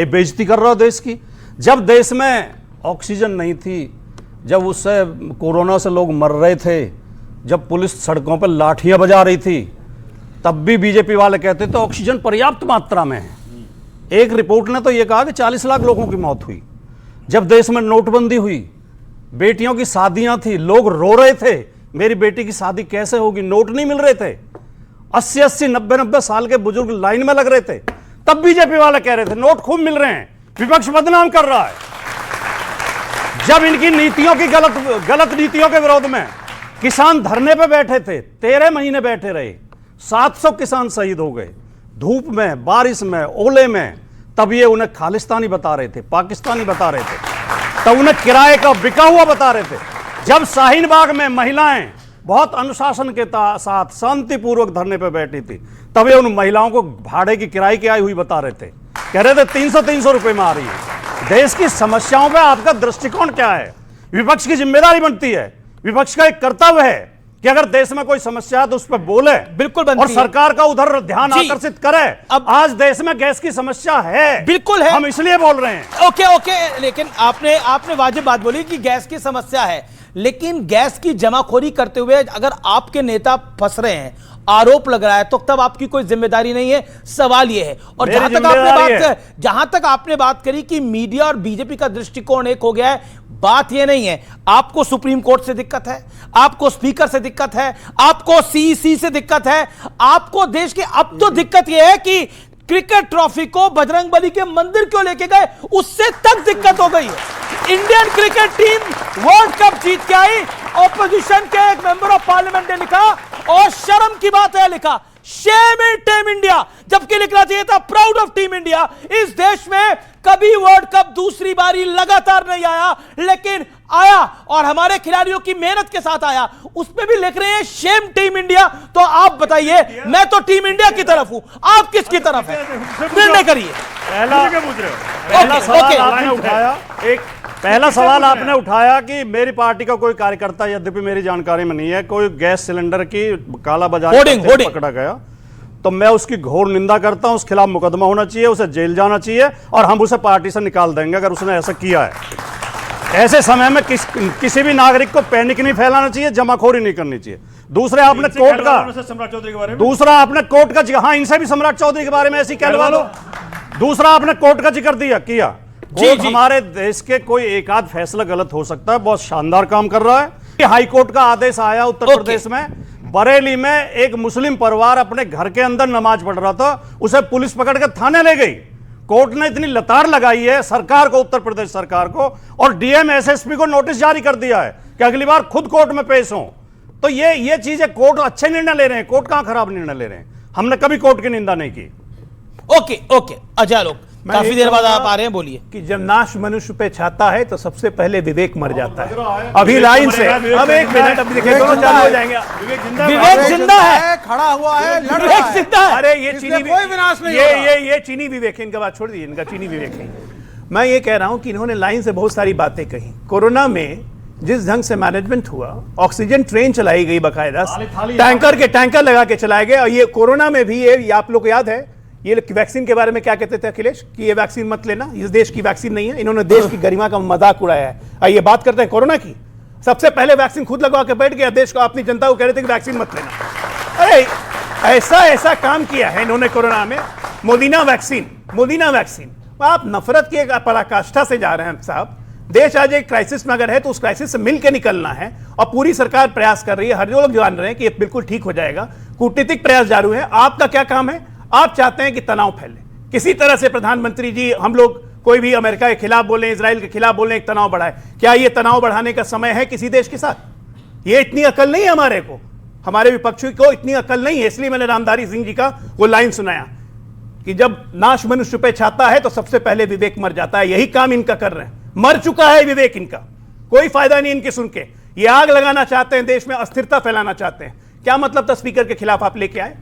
[SPEAKER 15] बेइज्जती कर रहा है देश की। जब देश में ऑक्सीजन नहीं थी, जब उससे कोरोना से लोग मर रहे थे, जब पुलिस सड़कों पर लाठियां बजा रही थी, तब भी बीजेपी वाले कहते थे ऑक्सीजन पर्याप्त मात्रा में है। एक रिपोर्ट ने तो यह कहा कि 40 लाख लोगों की मौत हुई। जब देश में नोटबंदी हुई, बेटियों की शादियां थी, लोग रो रहे थे मेरी बेटी की शादी कैसे होगी, नोट नहीं मिल रहे थे, 80-80, 90-90 साल के बुजुर्ग लाइन में लग रहे थे, तब बीजेपी वाले कह रहे थे नोट खूब मिल रहे हैं, विपक्ष बदनाम कर रहा है। जब इनकी नीतियों की गलत नीतियों के विरोध में किसान धरने पे बैठे थे, 13 महीने बैठे रहे, 700 किसान शहीद हो गए, धूप में, बारिश में, ओले में, तब ये उन्हें खालिस्तानी बता रहे थे, पाकिस्तानी बता रहे थे, तब उन्हें किराए का बिका हुआ बता रहे थे। जब शाहीन बाग में महिलाएं बहुत अनुशासन के साथ शांतिपूर्वक धरने पर बैठी थी, तब ये उन महिलाओं को भाड़े की किराए की आई हुई बता रहे थे, कह रहे थे 300 रुपए में आ रही है। देश की समस्याओं पर आपका दृष्टिकोण क्या है? विपक्ष की जिम्मेदारी बनती है, विपक्ष का एक कर्तव्य है कि अगर देश में कोई समस्या है तो उस पर बोले,
[SPEAKER 1] बिल्कुल बनती
[SPEAKER 15] और सरकार का उधर ध्यान आकर्षित करे। अब आज देश में गैस की समस्या है,
[SPEAKER 1] बिल्कुल है,
[SPEAKER 15] हम इसलिए बोल रहे हैं।
[SPEAKER 1] ओके, लेकिन आपने वाजिब बात बोली कि गैस की समस्या है, लेकिन गैस की जमाखोरी करते हुए अगर आपके नेता फंस रहे हैं, आरोप लग रहा है, तो तब आपकी कोई जिम्मेदारी नहीं है। सवाल यह है, और जहां तक आपने बात करी कि मीडिया और बीजेपी का दृष्टिकोण एक हो गया है, बात यह नहीं है। आपको सुप्रीम कोर्ट से दिक्कत है, आपको स्पीकर से दिक्कत है, आपको सीईसी से दिक्कत है, आपको देश के, अब तो दिक्कत यह है कि क्रिकेट ट्रॉफी को बजरंगबली के मंदिर क्यों लेके गए, उससे तक दिक्कत हो गई है। Indian cricket team world cup जीत के आई, ऑपोजिशन के एक मेंबर ऑफ पार्लियामेंट ने लिखा, और शर्म की बात है लिखा, शेम इन टीम इंडिया, जबकि लिखना चाहिए था प्राउड ऑफ टीम इंडिया। इस देश में कभी वर्ल्ड कप दूसरी बारी लगातार नहीं आया, लेकिन आया और हमारे खिलाड़ियों की मेहनत के साथ आया, उस पे भी लिख रहे हैं शेम टीम इंडिया। तो आप बताइए, मैं तो टीम इंडिया की तरफ हूं, आप किसकी तरफ है? निर्णय करिए।
[SPEAKER 15] पहला सवाल आपने उठाया कि मेरी पार्टी का कोई कार्यकर्ता, यद्यपि मेरी जानकारी में नहीं है, कोई गैस सिलेंडर की कालाबाजारी पकड़ा गया, तो मैं उसकी घोर निंदा करता हूं। उस खिलाफ मुकदमा होना चाहिए, उसे जेल जाना चाहिए और हम उसे पार्टी से निकाल देंगे अगर उसने ऐसा किया है। ऐसे समय में किसी भी नागरिक को पैनिक नहीं फैलाना चाहिए, जमाखोरी नहीं करनी चाहिए। दूसरे आपने कोर्ट का,
[SPEAKER 14] सम्राट चौधरी के बारे में,
[SPEAKER 15] दूसरा आपने कोर्ट का, हाँ इनसे भी सम्राट चौधरी के बारे में ऐसी कहलवा लो। दूसरा आपने कोर्ट का जिक्र दिया किया। कोर्ट हमारे देश के कोई एक आध फैसला गलत हो सकता है, बहुत शानदार काम कर रहा है। हाई कोर्ट का आदेश आया उत्तर प्रदेश में, बरेली में एक मुस्लिम परिवार अपने घर के अंदर नमाज पढ़ रहा था, उसे पुलिस पकड़ कर थाने ले गई। कोर्ट ने इतनी लतार लगाई है सरकार को, उत्तर प्रदेश सरकार को, और डीएम एसएसपी को नोटिस जारी कर दिया है कि अगली बार खुद कोर्ट में पेश हो। तो ये चीजें कोर्ट अच्छे निर्णय ले रहे हैं, कोर्ट कहां खराब निर्णय ले रहे हैं। हमने कभी कोर्ट की निंदा नहीं की।
[SPEAKER 1] ओके अजय लोग, काफी देर बाद आप आ रहे हैं, बोलिए।
[SPEAKER 3] कि जब नाश मनुष्य पे छाता है तो सबसे पहले विवेक मर जाता है। अभी लाइन से, अब एक मिनट, अब देखिए दोनों चालू हो जाएंगे।
[SPEAKER 1] विवेक जिंदा है,
[SPEAKER 2] खड़ा हुआ है, लड़
[SPEAKER 1] विवेक
[SPEAKER 2] रहा है।
[SPEAKER 1] जिंदा है।
[SPEAKER 3] अरे ये चीनी
[SPEAKER 2] कोई विनाश नहीं,
[SPEAKER 3] ये चीनी विवेक है, इनका बात छोड़ दीजिए, इनका चीनी विवेक है। मैं ये कह रहा हूं कि इन्होंने लाइन से बहुत सारी बातें कही। कोरोना में जिस ढंग से मैनेजमेंट हुआ, ऑक्सीजन ट्रेन चलाई गई बकायदा, टैंकर लगा के चलाए गए। और ये कोरोना में भी, ये आप लोग को याद है, ये वैक्सीन के बारे में क्या कहते थे अखिलेश, कि ये वैक्सीन मत लेना, इस देश की वैक्सीन नहीं है। इन्होंने देश की गरिमा का मजाक उड़ाया है। आइए बात करते हैं कोरोना की। सबसे पहले वैक्सीन खुद लगवा के बैठ गया, देश को, अपनी जनता को कह रहे थे कि वैक्सीन मत लेना। अरे ऐसा काम किया है इन्होंने कोरोना में। मोदीना वैक्सीन, आप नफरत की एक पराकाष्ठा से जा रहे हैं साहब। देश आज एक क्राइसिस में अगर है तो उस क्राइसिस से मिलकर निकलना है, और पूरी सरकार प्रयास कर रही है। हर लोग जान रहे हैं कि ये बिल्कुल ठीक हो जाएगा। कूटनीतिक प्रयास जारी है। आपका क्या काम है? आप चाहते हैं कि तनाव फैले किसी तरह से। प्रधानमंत्री जी, हम लोग कोई भी अमेरिका के खिलाफ बोले, इजराइल के खिलाफ बोले, एक तनाव बढ़ाए। क्या ये तनाव बढ़ाने का समय है किसी देश के साथ? ये इतनी अकल नहीं है हमारे को, हमारे विपक्षी को इतनी अकल नहीं है। इसलिए मैंने रामधारी सिंह जी का वो लाइन सुनाया कि जब नाश मनुष्य पे छाता है तो सबसे पहले विवेक मर जाता है। यही काम इनका कर रहे हैं। मर चुका है विवेक इनका, कोई फायदा नहीं इनके सुन के। ये आग लगाना चाहते हैं, देश में अस्थिरता फैलाना चाहते हैं। क्या मतलब था स्पीकर के खिलाफ आप लेके आए?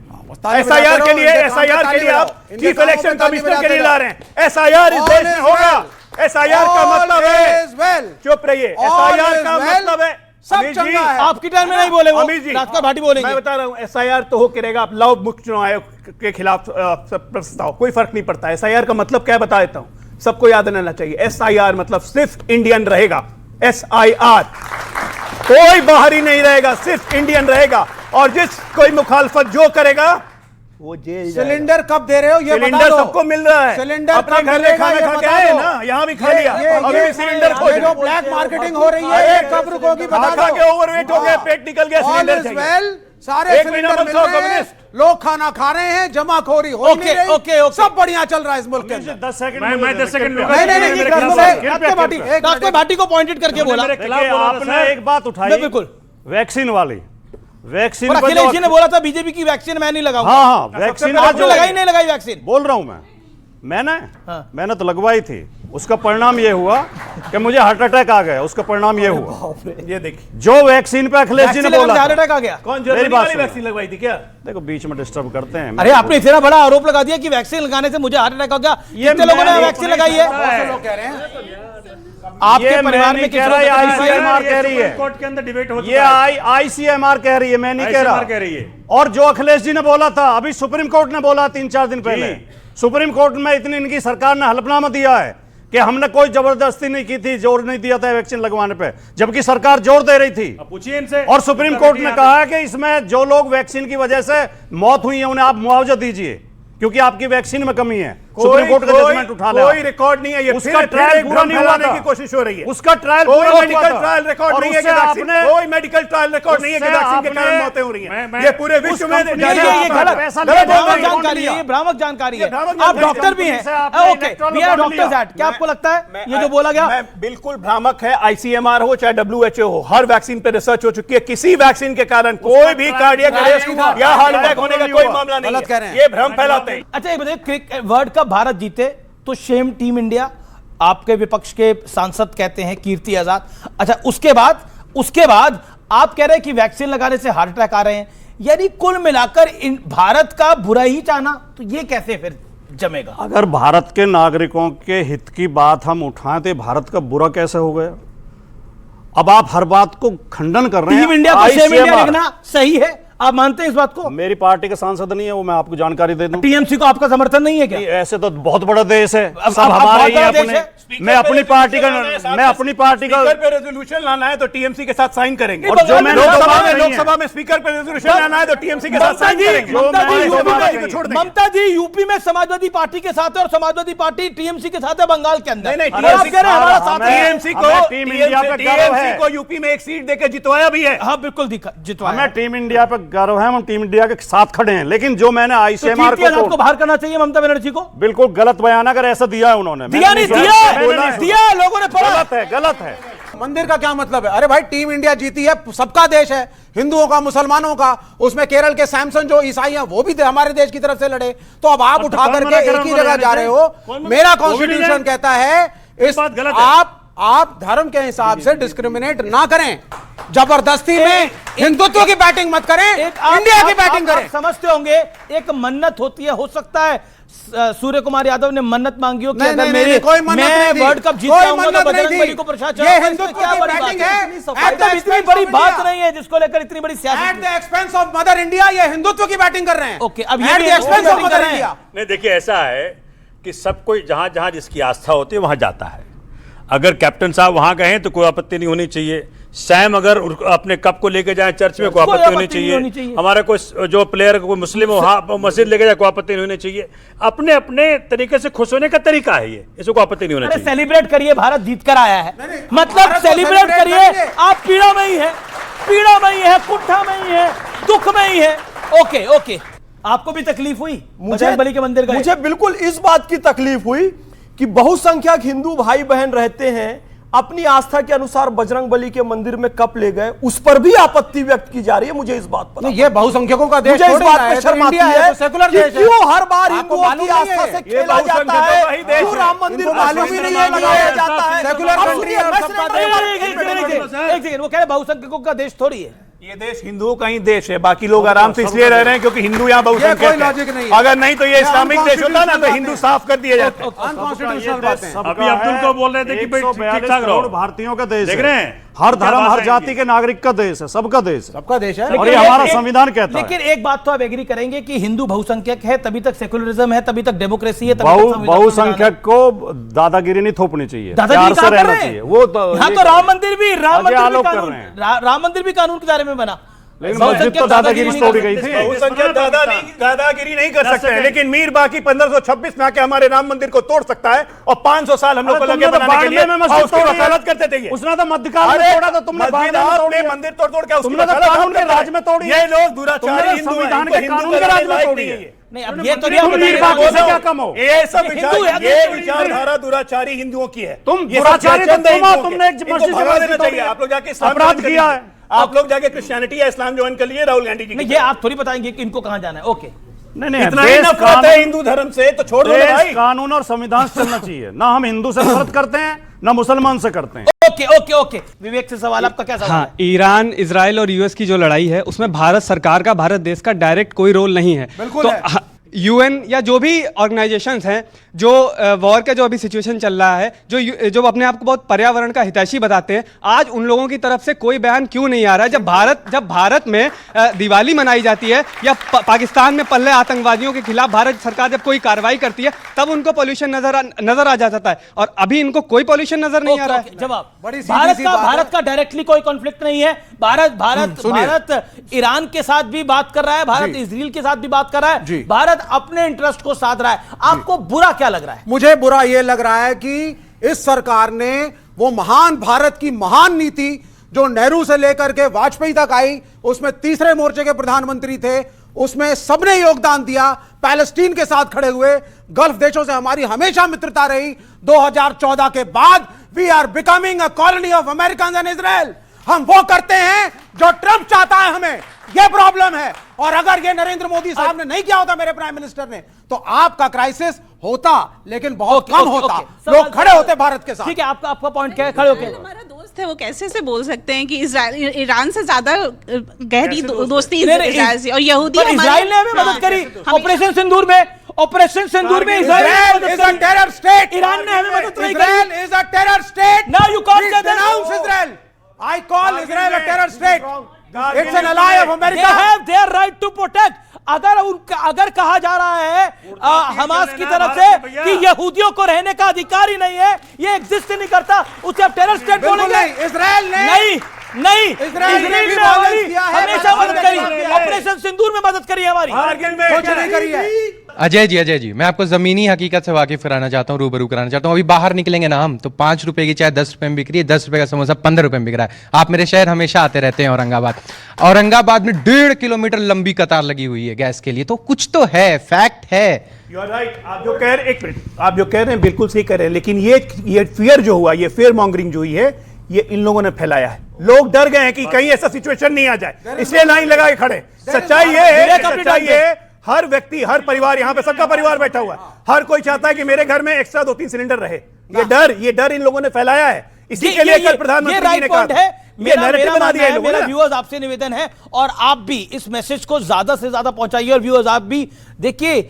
[SPEAKER 3] एसआईआर के लिए आप चीफ इलेक्शन कमिश्नर के लिए ला रहे हैं। एसआईआर इस देश में होगा। एसआईआर का मतलब है, चुप रहिए, एसआईआर का मतलब है
[SPEAKER 2] सब चंगा है।
[SPEAKER 1] आपकी टाइम में नहीं बोले वो, राजपाल भाटी बोलेंगे।
[SPEAKER 3] मैं बता रहा हूं, एसआईआर तो हो के रहेगा। आप लाओ मुख्य चुनाव आयोग के खिलाफ प्रस्ताव, कोई फर्क नहीं पड़ता। एसआईआर का मतलब क्या बता देता हूं, सबको याद रहना चाहिए। एसआईआर मतलब सिर्फ इंडियन रहेगा। एसआईआर, कोई बाहरी नहीं रहेगा, सिर्फ इंडियन रहेगा। और जिस कोई मुखालफत जो करेगा वो जेल।
[SPEAKER 2] सिलेंडर कब दे रहे हो ये
[SPEAKER 3] सिलेंडर सबको मिल रहा है।
[SPEAKER 2] सिलेंडर
[SPEAKER 3] अपने घर में खाना खा के आए ना, यहाँ भी खा लिया। अभी सिलेंडर को
[SPEAKER 2] जो ब्लैक मार्केटिंग हो रही है कब रुकोगी बता दो।
[SPEAKER 3] के ओवरवेट हो गए, पेट निकल गया, सिलेंडर चाहिए।
[SPEAKER 2] सारे सिलेंडर मिल रहे हैं, लोग खाना खा रहे हैं, जमाखोरी हो नहीं रही।
[SPEAKER 1] ओके,
[SPEAKER 2] सब बढ़िया चल रहा है इस मुल्क के अंदर।
[SPEAKER 14] 10 सेकंड मैं 10 सेकंड
[SPEAKER 1] राजपाल भाटी को पॉइंटेड करके बोला।
[SPEAKER 15] आपने एक बात उठाई, बिल्कुल वैक्सीन वाली। वैक्सीन
[SPEAKER 1] अखिलेश जी ने बोला था बीजेपी की वैक्सीन मैं नहीं लगाऊंगा।
[SPEAKER 15] हाँ, वैक्सीन
[SPEAKER 1] आपने लगाई नहीं लगाई वैक्सीन?
[SPEAKER 15] बोल रहा हूं मैंने तो लगवाई थी। उसका परिणाम ये हुआ कि मुझे हार्ट अटैक आ गया। उसका परिणाम ये हुआ, ये देखिए, जो वैक्सीन पे अखिलेश जी ने बोला
[SPEAKER 1] हार्ट अटैक आ गया।
[SPEAKER 3] कौन जर्मनी वाली वैक्सीन लगवाई थी क्या?
[SPEAKER 15] देखो बीच में डिस्टर्ब करते हैं।
[SPEAKER 1] अरे आपने इतना बड़ा आरोप लगा दिया कि वैक्सीन लगाने से मुझे हार्ट अटैक हो गया। कितने लोगों ने वैक्सीन लगाई है?
[SPEAKER 2] लोग कह रहे हैं
[SPEAKER 1] आपके परिवार में किसी ने
[SPEAKER 15] आईसीएमआर कह रही है,
[SPEAKER 14] कोर्ट के अंदर डिबेट हो
[SPEAKER 15] ये आईसीएमआर कह रही है, मैं नहीं कह रहा।
[SPEAKER 14] कह रही है।
[SPEAKER 15] और जो अखिलेश जी ने बोला था, अभी सुप्रीम कोर्ट ने बोला 3-4 दिन पहले, सुप्रीम कोर्ट में इतनी इनकी सरकार ने हलफनामा दिया है कि हमने कोई जबरदस्ती नहीं की थी, जोर नहीं दिया था वैक्सीन लगवाने पे, जबकि सरकार जोर दे रही थी।
[SPEAKER 14] पूछिए इनसे।
[SPEAKER 15] और सुप्रीम कोर्ट ने कहा है कि इसमें जो लोग वैक्सीन की वजह से मौत हुई है उन्हें आप मुआवजा दीजिए, क्योंकि आपकी वैक्सीन में कमी है। सुप्रीम कोर्ट का जजमेंट उठा लिया।
[SPEAKER 3] कोई रिकॉर्ड नहीं है, ये
[SPEAKER 15] उसका ट्रायल पूरा नहीं हुआ
[SPEAKER 3] की कोशिश हो रही है।
[SPEAKER 15] उसका ट्रायल
[SPEAKER 3] कोई मेडिकल ट्रायल रिकॉर्ड नहीं है कि वैक्सीन, कोई मेडिकल ट्रायल रिकॉर्ड नहीं है कि वैक्सीन के कारण मौतें हो रही हैं। ये पूरे विश्व में
[SPEAKER 1] ये भ्रामक जानकारी है, ये भ्रामक जानकारी है। आप डॉक्टर भी हैं। Okay, we are doctors at. क्या आपको लगता है ये जो बोला गया
[SPEAKER 3] बिल्कुल भ्रामक है? आईसीएमआर हो चाहे WHO हो, हर वैक्सीन पे रिसर्च हो चुकी है। किसी वैक्सीन के कारण कोई भी कार्डियक अरेस्ट या हार्ट अटैक होने का कोई मामला नहीं है। ये भ्रम फैलाते हैं।
[SPEAKER 1] अच्छा ये बताइए, वर्ल्ड कप भारत जीते तो शेम टीम इंडिया, आपके विपक्ष के सांसद कहते हैं कीर्ति आजाद। अच्छा, उसके बाद आप कह रहे हैं कि वैक्सीन लगाने से हार्ट अटैक आ रहे हैं, यानी कुल मिलाकर इन भारत का बुरा ही चाहना, तो ये कैसे फिर जमेगा?
[SPEAKER 15] अगर भारत के नागरिकों के हित की बात हम उठाएं तो भारत का बुरा कैसे हो गया? अब आप हर बात को खंडन कर रहे हैं।
[SPEAKER 1] टीम इंडिया को सेम इंडिया लिखना सही है, आप मानते हैं इस बात को?
[SPEAKER 15] मेरी पार्टी के सांसद नहीं है वो, मैं आपको जानकारी दे दूं।
[SPEAKER 1] टीएमसी को आपका समर्थन नहीं है क्या?
[SPEAKER 15] ऐसे तो बहुत बड़ा देश है, सब हमारे ही अपने। मैं अपनी पार्टी का पे रेजोल्यूशन लाना है तो टीएमसी के साथ साइन करेंगे, और जो मैंने लोकसभा में स्पीकर पे रेजोल्यूशन लाना है तो टीएमसी के साथ साइन करेंगे।
[SPEAKER 1] ममता जी यूपी में समाजवादी पार्टी के साथ है और समाजवादी पार्टी टीएमसी के साथ है बंगाल के अंदर।
[SPEAKER 15] टीएमसी को यूपी में एक सीट देकर जितवाया भी है।
[SPEAKER 1] हाँ बिल्कुल जितवाया।
[SPEAKER 15] हमें टीम इंडिया पर गर्व है, हम टीम इंडिया के साथ खड़े हैं, लेकिन जो मैंने आईसीएमआर
[SPEAKER 1] को बाहर करना चाहिए ममता बनर्जी को।
[SPEAKER 15] बिल्कुल गलत बयान अगर ऐसा दिया है उन्होंने,
[SPEAKER 1] दिया लोगों ने पढ़ा।
[SPEAKER 15] गलत है।
[SPEAKER 2] मंदिर का क्या मतलब है? अरे भाई टीम इंडिया जीती है, सबका देश है, हिंदुओं का, मुसलमानों का। उसमें केरल के सैमसन जो ईसाई हैं वो भी हमारे देश की तरफ से लड़े, तो अब आप उठा करके एक ही जगह जा रहे हो। मेरा कॉन्स्टिट्यूशन कहता है इस आप धर्म के हिसाब से डिस्क्रिमिनेट ना करें, जबरदस्ती में हिंदुत्व की बैटिंग मत करें, इंडिया की बैटिंग करें।
[SPEAKER 1] समझते होंगे एक मन्नत होती है, हो सकता है सूर्य कुमार यादव ने मन्नत मांगी हो कि अगर मैं वर्ल्ड कप जीत जाऊंगा तो बजरंग बली को प्रसाद
[SPEAKER 2] ये हिंदुत्व की बैटिंग है,
[SPEAKER 1] इतनी बड़ी बात नहीं है जिसको लेकर इतनी बड़ी सियासत।
[SPEAKER 2] At the expense of mother India ये हिंदुत्व की बैटिंग कर रहे हैं।
[SPEAKER 1] ओके, अब ये एक्सपेंस ऑफ मदर इंडिया
[SPEAKER 14] नहीं, देखिए ऐसा है कि सब कोई जहां जहां जिसकी आस्था होती है वहां जाता है। अगर कैप्टन साहब वहां गए तो कोई आपत्ति नहीं होनी चाहिए। सैम अगर अपने कप को लेके जाए चर्च में, कोई आपत्ति होनी चाहिए। हमारे कोई जो प्लेयर कोई मुस्लिम हो मस्जिद लेके जाए, कोई आपत्ति नहीं होनी चाहिए। अपने अपने तरीके से खुश होने का तरीका है ये, इसको आपत्ति नहीं होना चाहिए।
[SPEAKER 1] सेलिब्रेट करिए, भारत जीत कर आया है, मतलब सेलिब्रेट करिए। आप पीड़ा में ही है, कुंठा में ही है, दुख में ही है। ओके ओके, आपको भी तकलीफ हुई बजरंग बली के मंदिर गए?
[SPEAKER 13] मुझे बिल्कुल इस बात की तकलीफ हुई कि बहुसंख्यक हिंदू भाई बहन रहते हैं, अपनी आस्था के अनुसार बजरंग बली के मंदिर में कप ले गए, उस पर भी आपत्ति व्यक्त की जा रही है। मुझे इस बात पर
[SPEAKER 2] ये बहुसंख्यकों का देश,
[SPEAKER 13] मुझे इस बात पर शर्म आती है कि क्यों हर बार हिंदुओं की आस्था से खेला जाता है, क्यों राम मंदिर मालूम ही नहीं लगाया जाता है।
[SPEAKER 2] सेकुलर कंट्री है,
[SPEAKER 1] वो कह रहे बहुसंख्यकों का देश थोड़ी है,
[SPEAKER 3] ये देश हिंदुओं का ही देश है। बाकी लोग आराम से इसलिए रह रहे हैं क्योंकि हिंदू यहाँ बहुसंख्यक हैं। अगर नहीं तो ये इस्लामिक देश होता ना तो हिंदू साफ कर दिए जाते।
[SPEAKER 2] अनकॉन्स्टिट्यूशनल बातें।
[SPEAKER 14] अभी अब्दुल को बोल रहे थे कि ठीक ठाक रहो।
[SPEAKER 15] भारतीयों का देश
[SPEAKER 14] देख रहे हैं,
[SPEAKER 15] हर धर्म हर जाति के नागरिक का देश है, सबका देश है, और ये
[SPEAKER 1] लेकिन
[SPEAKER 15] हमारा संविधान कहता है।
[SPEAKER 1] लेकिन एक बात तो आप एग्री करेंगे कि हिंदू बहुसंख्यक है तभी तक सेकुलरिज्म है, तभी तक डेमोक्रेसी है,
[SPEAKER 15] बहुसंख्यक को दादागिरी नहीं थोपनी चाहिए, प्यार से रहना चाहिए। वो
[SPEAKER 1] यहाँ तो राम मंदिर भी कानून के दायरे में बना,
[SPEAKER 15] लेकिन मस्जिद तो दादागिरी तोड़ी गई थी। बहुसंख्यक दादागिरी नहीं कर सकते हैं, लेकिन मीर बाकी 1526 में आके हमारे राम मंदिर को तोड़ सकता है, और 500 साल हम लोग को लगे बनाने के लिए उसकी वकालत करते थे। उसने तो मध्यकाल में तोड़ा, तो तुमने मंदिर तोड़ के तुमने तो कानून के राज में तोड़ी। ये लोग दुराचारी संविधान के कानून के राज में तोड़ी है।
[SPEAKER 1] नहीं, अब ये तो क्या
[SPEAKER 15] कम हो, ये सब विचारधारा दुराचारी हिंदुओं की है। तुम दुराचारी तुमने आप लोग जाके अपराध किया है, आप लोग जाके क्रिश्चियनिटी या इस्लाम ज्वाइन कर लिए राहुल गांधी जी।
[SPEAKER 1] नहीं, ये आप थोड़ी बताएंगे कि इनको कहां जाना है। ओके,
[SPEAKER 15] नहीं इतना ही नफरत है हिंदू धर्म से तो छोड़ दो भाई। कानून और संविधान से चलना चाहिए, ना हम हिंदू से नफरत करते हैं ना मुसलमान से करते हैं।
[SPEAKER 1] ओके ओके ओके, विवेक से सवाल आपका क्या सवाल है?
[SPEAKER 16] ईरान, इजराइल और यूएस की जो लड़ाई है उसमें भारत सरकार का, भारत देश का डायरेक्ट कोई रोल नहीं है।
[SPEAKER 2] बिल्कुल है।
[SPEAKER 16] यूएन या जो भी ऑर्गेनाइजेशंस हैं जो वॉर का जो अभी सिचुएशन चल रहा है, जो अपने आप को बहुत पर्यावरण का हितैषी बताते हैं, आज उन लोगों की तरफ से कोई बयान क्यों नहीं आ रहा है? जब भारत में दिवाली मनाई जाती है या पाकिस्तान में पल्ले आतंकवादियों के खिलाफ भारत सरकार जब कोई कार्रवाई करती है तब उनको पॉल्यूशन नजर आ जाता है, और अभी इनको कोई पॉल्यूशन नजर नहीं आ रहा है।
[SPEAKER 1] जवाब, भारत का डायरेक्टली कोई कॉन्फ्लिक्ट नहीं है। भारत ईरान के साथ भी बात कर रहा है, भारत इजराइल के साथ भी बात कर रहा है, भारत अपने इंटरेस्ट को साध रहा है। आपको बुरा क्या लग रहा है?
[SPEAKER 2] मुझे बुरा यह लग रहा है कि इस सरकार ने वो महान भारत की महान नीति जो नेहरू से लेकर के वाजपेयी तक आई, उसमें तीसरे मोर्चे के प्रधानमंत्री थे, उसमें सबने योगदान दिया, पैलेस्टीन के साथ खड़े हुए, गल्फ देशों से हमारी हमेशा मित्रता रही। 2014 के बाद we are becoming a colony of American and Israel. हम वो करते हैं जो ट्रंप चाहता है, हमें ये प्रॉब्लम है। और अगर ये नरेंद्र मोदी साहब ने नहीं किया होता, मेरे प्राइम मिनिस्टर ने, तो आपका क्राइसिस होता, लेकिन बहुत कम होता। लोग खड़े होते भारत के साथ।
[SPEAKER 1] ठीक है, आपका पॉइंट क्या है? खड़े होके
[SPEAKER 17] हमारा दोस्त है, वो कैसे से बोल सकते हैं कि ईरान से ज्यादा गहरी दोस्ती इजराइल से, और यहूदी
[SPEAKER 1] इजराइल ने हमें मदद करी ऑपरेशन सिंदूर में। ऑपरेशन सिंदूर में
[SPEAKER 2] Israel is a terror state.
[SPEAKER 1] Iran ने हमें मदद नहीं
[SPEAKER 2] Israel is a terror state.
[SPEAKER 1] Now you can't say
[SPEAKER 2] denounce Israel. I call Israel a terror state. It's an ally of America.
[SPEAKER 1] They have their right to protect. अगर कहा जा रहा है Hamas की तरफ से कि यहूदियों को रहने का अधिकार ही नहीं है, ये एग्जिस्ट ही नहीं करता, उसे आप टेरर स्टेट बोलेंगे?
[SPEAKER 2] इजराइल ने
[SPEAKER 1] नहीं इजराइल ने हमेशा मदद करी, ऑपरेशन सिंदूर में मदद करी हमारी,
[SPEAKER 2] कुछ नहीं करी है।
[SPEAKER 18] अजय जी मैं आपको जमीनी हकीकत से वाकिफ कराना चाहता हूँ, रूबरू कराना चाहता हूँ। अभी बाहर निकलेंगे ना हम, तो 5 रुपए की चाय 10 रुपए में बिक रही है, 10 रुपए का समोसा 15 रुपए में बिक रहा है। आप मेरे शहर हमेशा आते रहते हैं औरंगाबाद में 1.5 किलोमीटर लंबी कतार लगी हुई है गैस के लिए, तो कुछ तो है, फैक्ट है।
[SPEAKER 3] You are right. आप जो कह रहे, एक मिनट, आप जो कह रहे हैं बिल्कुल सही कह रहे हैं, लेकिन ये फियर जो हुआ, ये फियर मॉन्गरिंग जो हुई है, ये इन लोगों ने फैलाया है। लोग डर गए हैं कि कहीं ऐसा सिचुएशन नहीं आ जाए, इसलिए लाइन लगा के खड़े। सच्चाई ये है, हर व्यक्ति, हर परिवार, यहाँ पे सबका परिवार बैठा हुआ है, हर कोई चाहता है कि मेरे घर में एक्स्ट्रा 2-3 सिलेंडर रहे। ये डर इन लोगों ने फैलाया है। इसी के लिए कल प्रधानमंत्री ने कहा है,
[SPEAKER 1] मेरा व्यूअर्स आपसे निवेदन है, और आप भी इस मैसेज को ज्यादा से ज्यादा पहुंचाइए। और व्यूअर्स आप भी देखिए,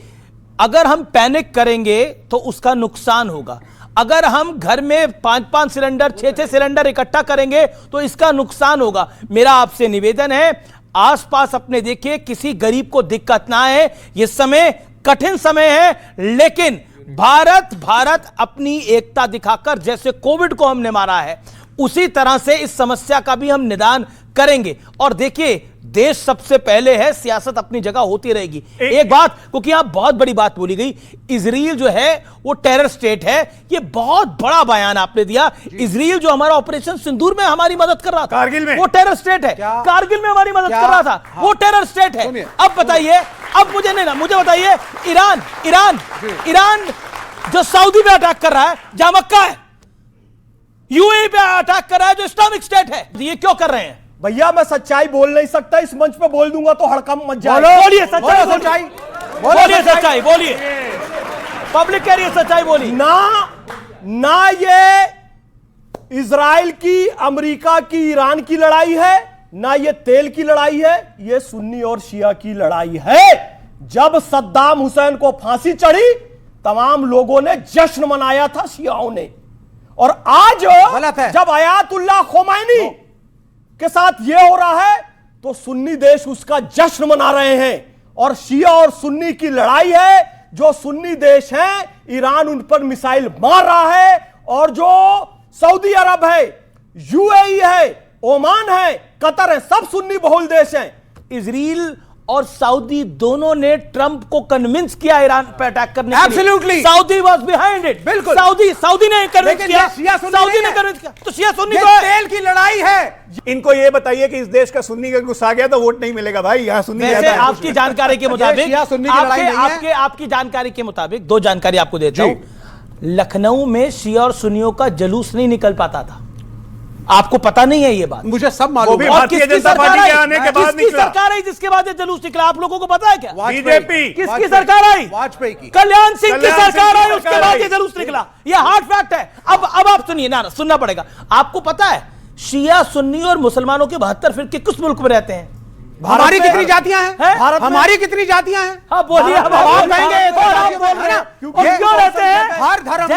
[SPEAKER 1] अगर हम पैनिक करेंगे तो उसका नुकसान होगा। अगर हम घर में 5-5 सिलेंडर, 6-6 सिलेंडर इकट्ठा करेंगे तो इसका नुकसान होगा। मेरा आपसे निवेदन है, आसपास अपने देखिए, किसी गरीब को दिक्कत ना है। यह समय कठिन समय है, लेकिन भारत अपनी एकता दिखाकर, जैसे कोविड को हमने मारा है, उसी तरह से इस समस्या का भी हम निदान करेंगे। और देखिए, देश सबसे पहले है, सियासत अपनी जगह होती रहेगी। एक बात, क्योंकि यहां बहुत बड़ी बात बोली गई, इजराइल जो है वो टेरर स्टेट है, ये बहुत बड़ा बयान आपने दिया। इजराइल जो हमारा ऑपरेशन सिंदूर में हमारी मदद कर रहा था, कारगिल में, वो टेरर स्टेट है। कारगिल में हमारी मदद कर रहा था, वो टेरर स्टेट है। अब बताइए, अब मुझे बताइए, ईरान जो सऊदी पे अटैक कर रहा है, जहां मक्का है, यूएई पे अटैक कर रहा है, जो इस्लामिक स्टेट है, ये क्यों कर रहे हैं?
[SPEAKER 13] भैया मैं सच्चाई बोल नहीं सकता, इस मंच पे बोल दूंगा तो हड़कंप मच जाए।
[SPEAKER 1] बोलिए सच्चाई, बोलिए। पब्लिक कह रही है सच्चाई, बोलिए।
[SPEAKER 13] ना ये इजराइल की, अमेरिका की, ईरान की लड़ाई है, ना ये तेल की लड़ाई है, ये सुन्नी और शिया की लड़ाई है। जब सद्दाम हुसैन को फांसी चढ़ी, तमाम लोगों ने जश्न मनाया था, शियाओं ने। और आज जब आयतुल्लाह खोमैनी के साथ यह हो रहा है, तो सुन्नी देश उसका जश्न मना रहे हैं। और शिया और सुन्नी की लड़ाई है। जो सुन्नी देश हैं, ईरान उन पर मिसाइल मार रहा है, और जो सऊदी अरब है, यूएई है, ओमान है, कतर है, सब सुन्नी बहुल देश हैं।
[SPEAKER 1] इजराइल और सऊदी दोनों ने ट्रंप को कन्विंस किया ईरान पर अटैक करने के लिए।
[SPEAKER 2] Absolutely.
[SPEAKER 1] Saudi was behind it.
[SPEAKER 2] बिल्कुल,
[SPEAKER 1] सऊदी ने कन्विंस किया, सऊदी ने कन्विंस किया। तो शिया सुन्नी तो
[SPEAKER 2] तेल की लड़ाई है।
[SPEAKER 3] इनको ये बताइए कि इस देश का सुन्नी का गुस्सा आ गया तो वोट नहीं मिलेगा भाई, यहाँ सुन्नी।
[SPEAKER 1] वैसे आपकी जानकारी के मुताबिक, आपकी जानकारी के मुताबिक 2 जानकारी आपको देता हूं। लखनऊ में शिया और सुन्नियों का जुलूस नहीं निकल पाता था, आपको पता नहीं है ये बात?
[SPEAKER 2] मुझे सब मालूम है।
[SPEAKER 3] भारतीय जनता पार्टी के आने के बाद
[SPEAKER 1] किसकी सरकार आई जिसके बाद ये जुलूस निकला, आप लोगों को पता है क्या?
[SPEAKER 3] बीजेपी।
[SPEAKER 1] किसकी सरकार आई?
[SPEAKER 2] वाजपेयी की।
[SPEAKER 1] कल्याण सिंह की सरकार आई, उसके बाद ये जुलूस निकला। ये हार्ड फैक्ट है। अब आप सुनिए ना, सुनना पड़ेगा। आपको पता है शिया, सुन्नी और मुसलमानों के 72 फिरके किस मुल्क में रहते हैं?
[SPEAKER 2] हमारी कितनी जातियां हैं? हमारी कितनी जातियां हैं?
[SPEAKER 1] हाँ बोलिए।
[SPEAKER 2] आप कहेंगे क्यों रहते हैं? हर धर्म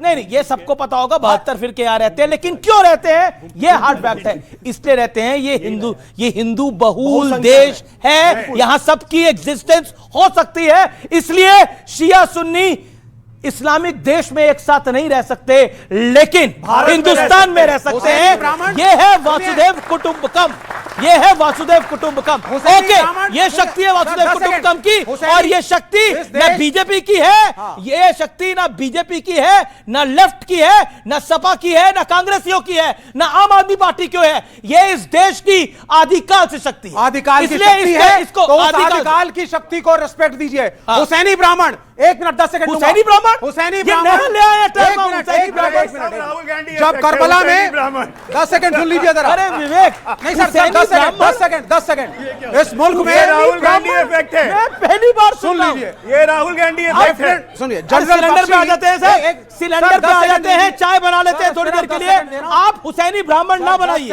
[SPEAKER 2] में
[SPEAKER 1] नहीं, ये सबको पता होगा 72 फिरके यहाँ रहते हैं, लेकिन क्यों रहते हैं? ये हार्ड फैक्ट है। इसलिए रहते हैं, ये हिंदू बहुल देश है, यहाँ सबकी एग्जिस्टेंस हो सकती है। इसलिए शिया सुन्नी इस्लामिक देश में एक साथ नहीं रह सकते, लेकिन हिंदुस्तान में रह सकते हैं। यह है वासुदेव कुटुंबकम, यह है वासुदेव कुटुंबकम। ओके, ये शक्ति है वासुदेव कुटुंबकम की, और ये शक्ति न बीजेपी की है, ये शक्ति ना बीजेपी की है, ना लेफ्ट की है, ना सपा की है, ना कांग्रेसियों की है, ना आम आदमी पार्टी की है। ये इस देश की आदिकाल से शक्ति है।
[SPEAKER 2] आदिकाल की शक्ति है, इसको आदिकाल की शक्ति को रिस्पेक्ट दीजिए। हुसैनी ब्राह्मण, 1 मिनट 10 सेकंड।
[SPEAKER 1] हुसैनी ब्राह्मण,
[SPEAKER 2] हुसैनी ब्राह्मण ले आए जब करबला में 10 सेकंड सुन लीजिए जरा।
[SPEAKER 1] अरे विवेक,
[SPEAKER 2] नहीं सर, 10 10 सेकंड। इस मुल्क में
[SPEAKER 3] राहुल गांधी इफेक्ट है।
[SPEAKER 1] मैं पहली बार
[SPEAKER 2] सुन लीजिए,
[SPEAKER 3] ये राहुल गांधी इफेक्ट है।
[SPEAKER 2] सुनिए,
[SPEAKER 1] सिलेंडर पे आ जाते हैं सर, सिलेंडर पे आ जाते हैं, चाय बना लेते हैं थोड़ी देर के लिए। आप हुसैनी ब्राह्मण ना बनाइए,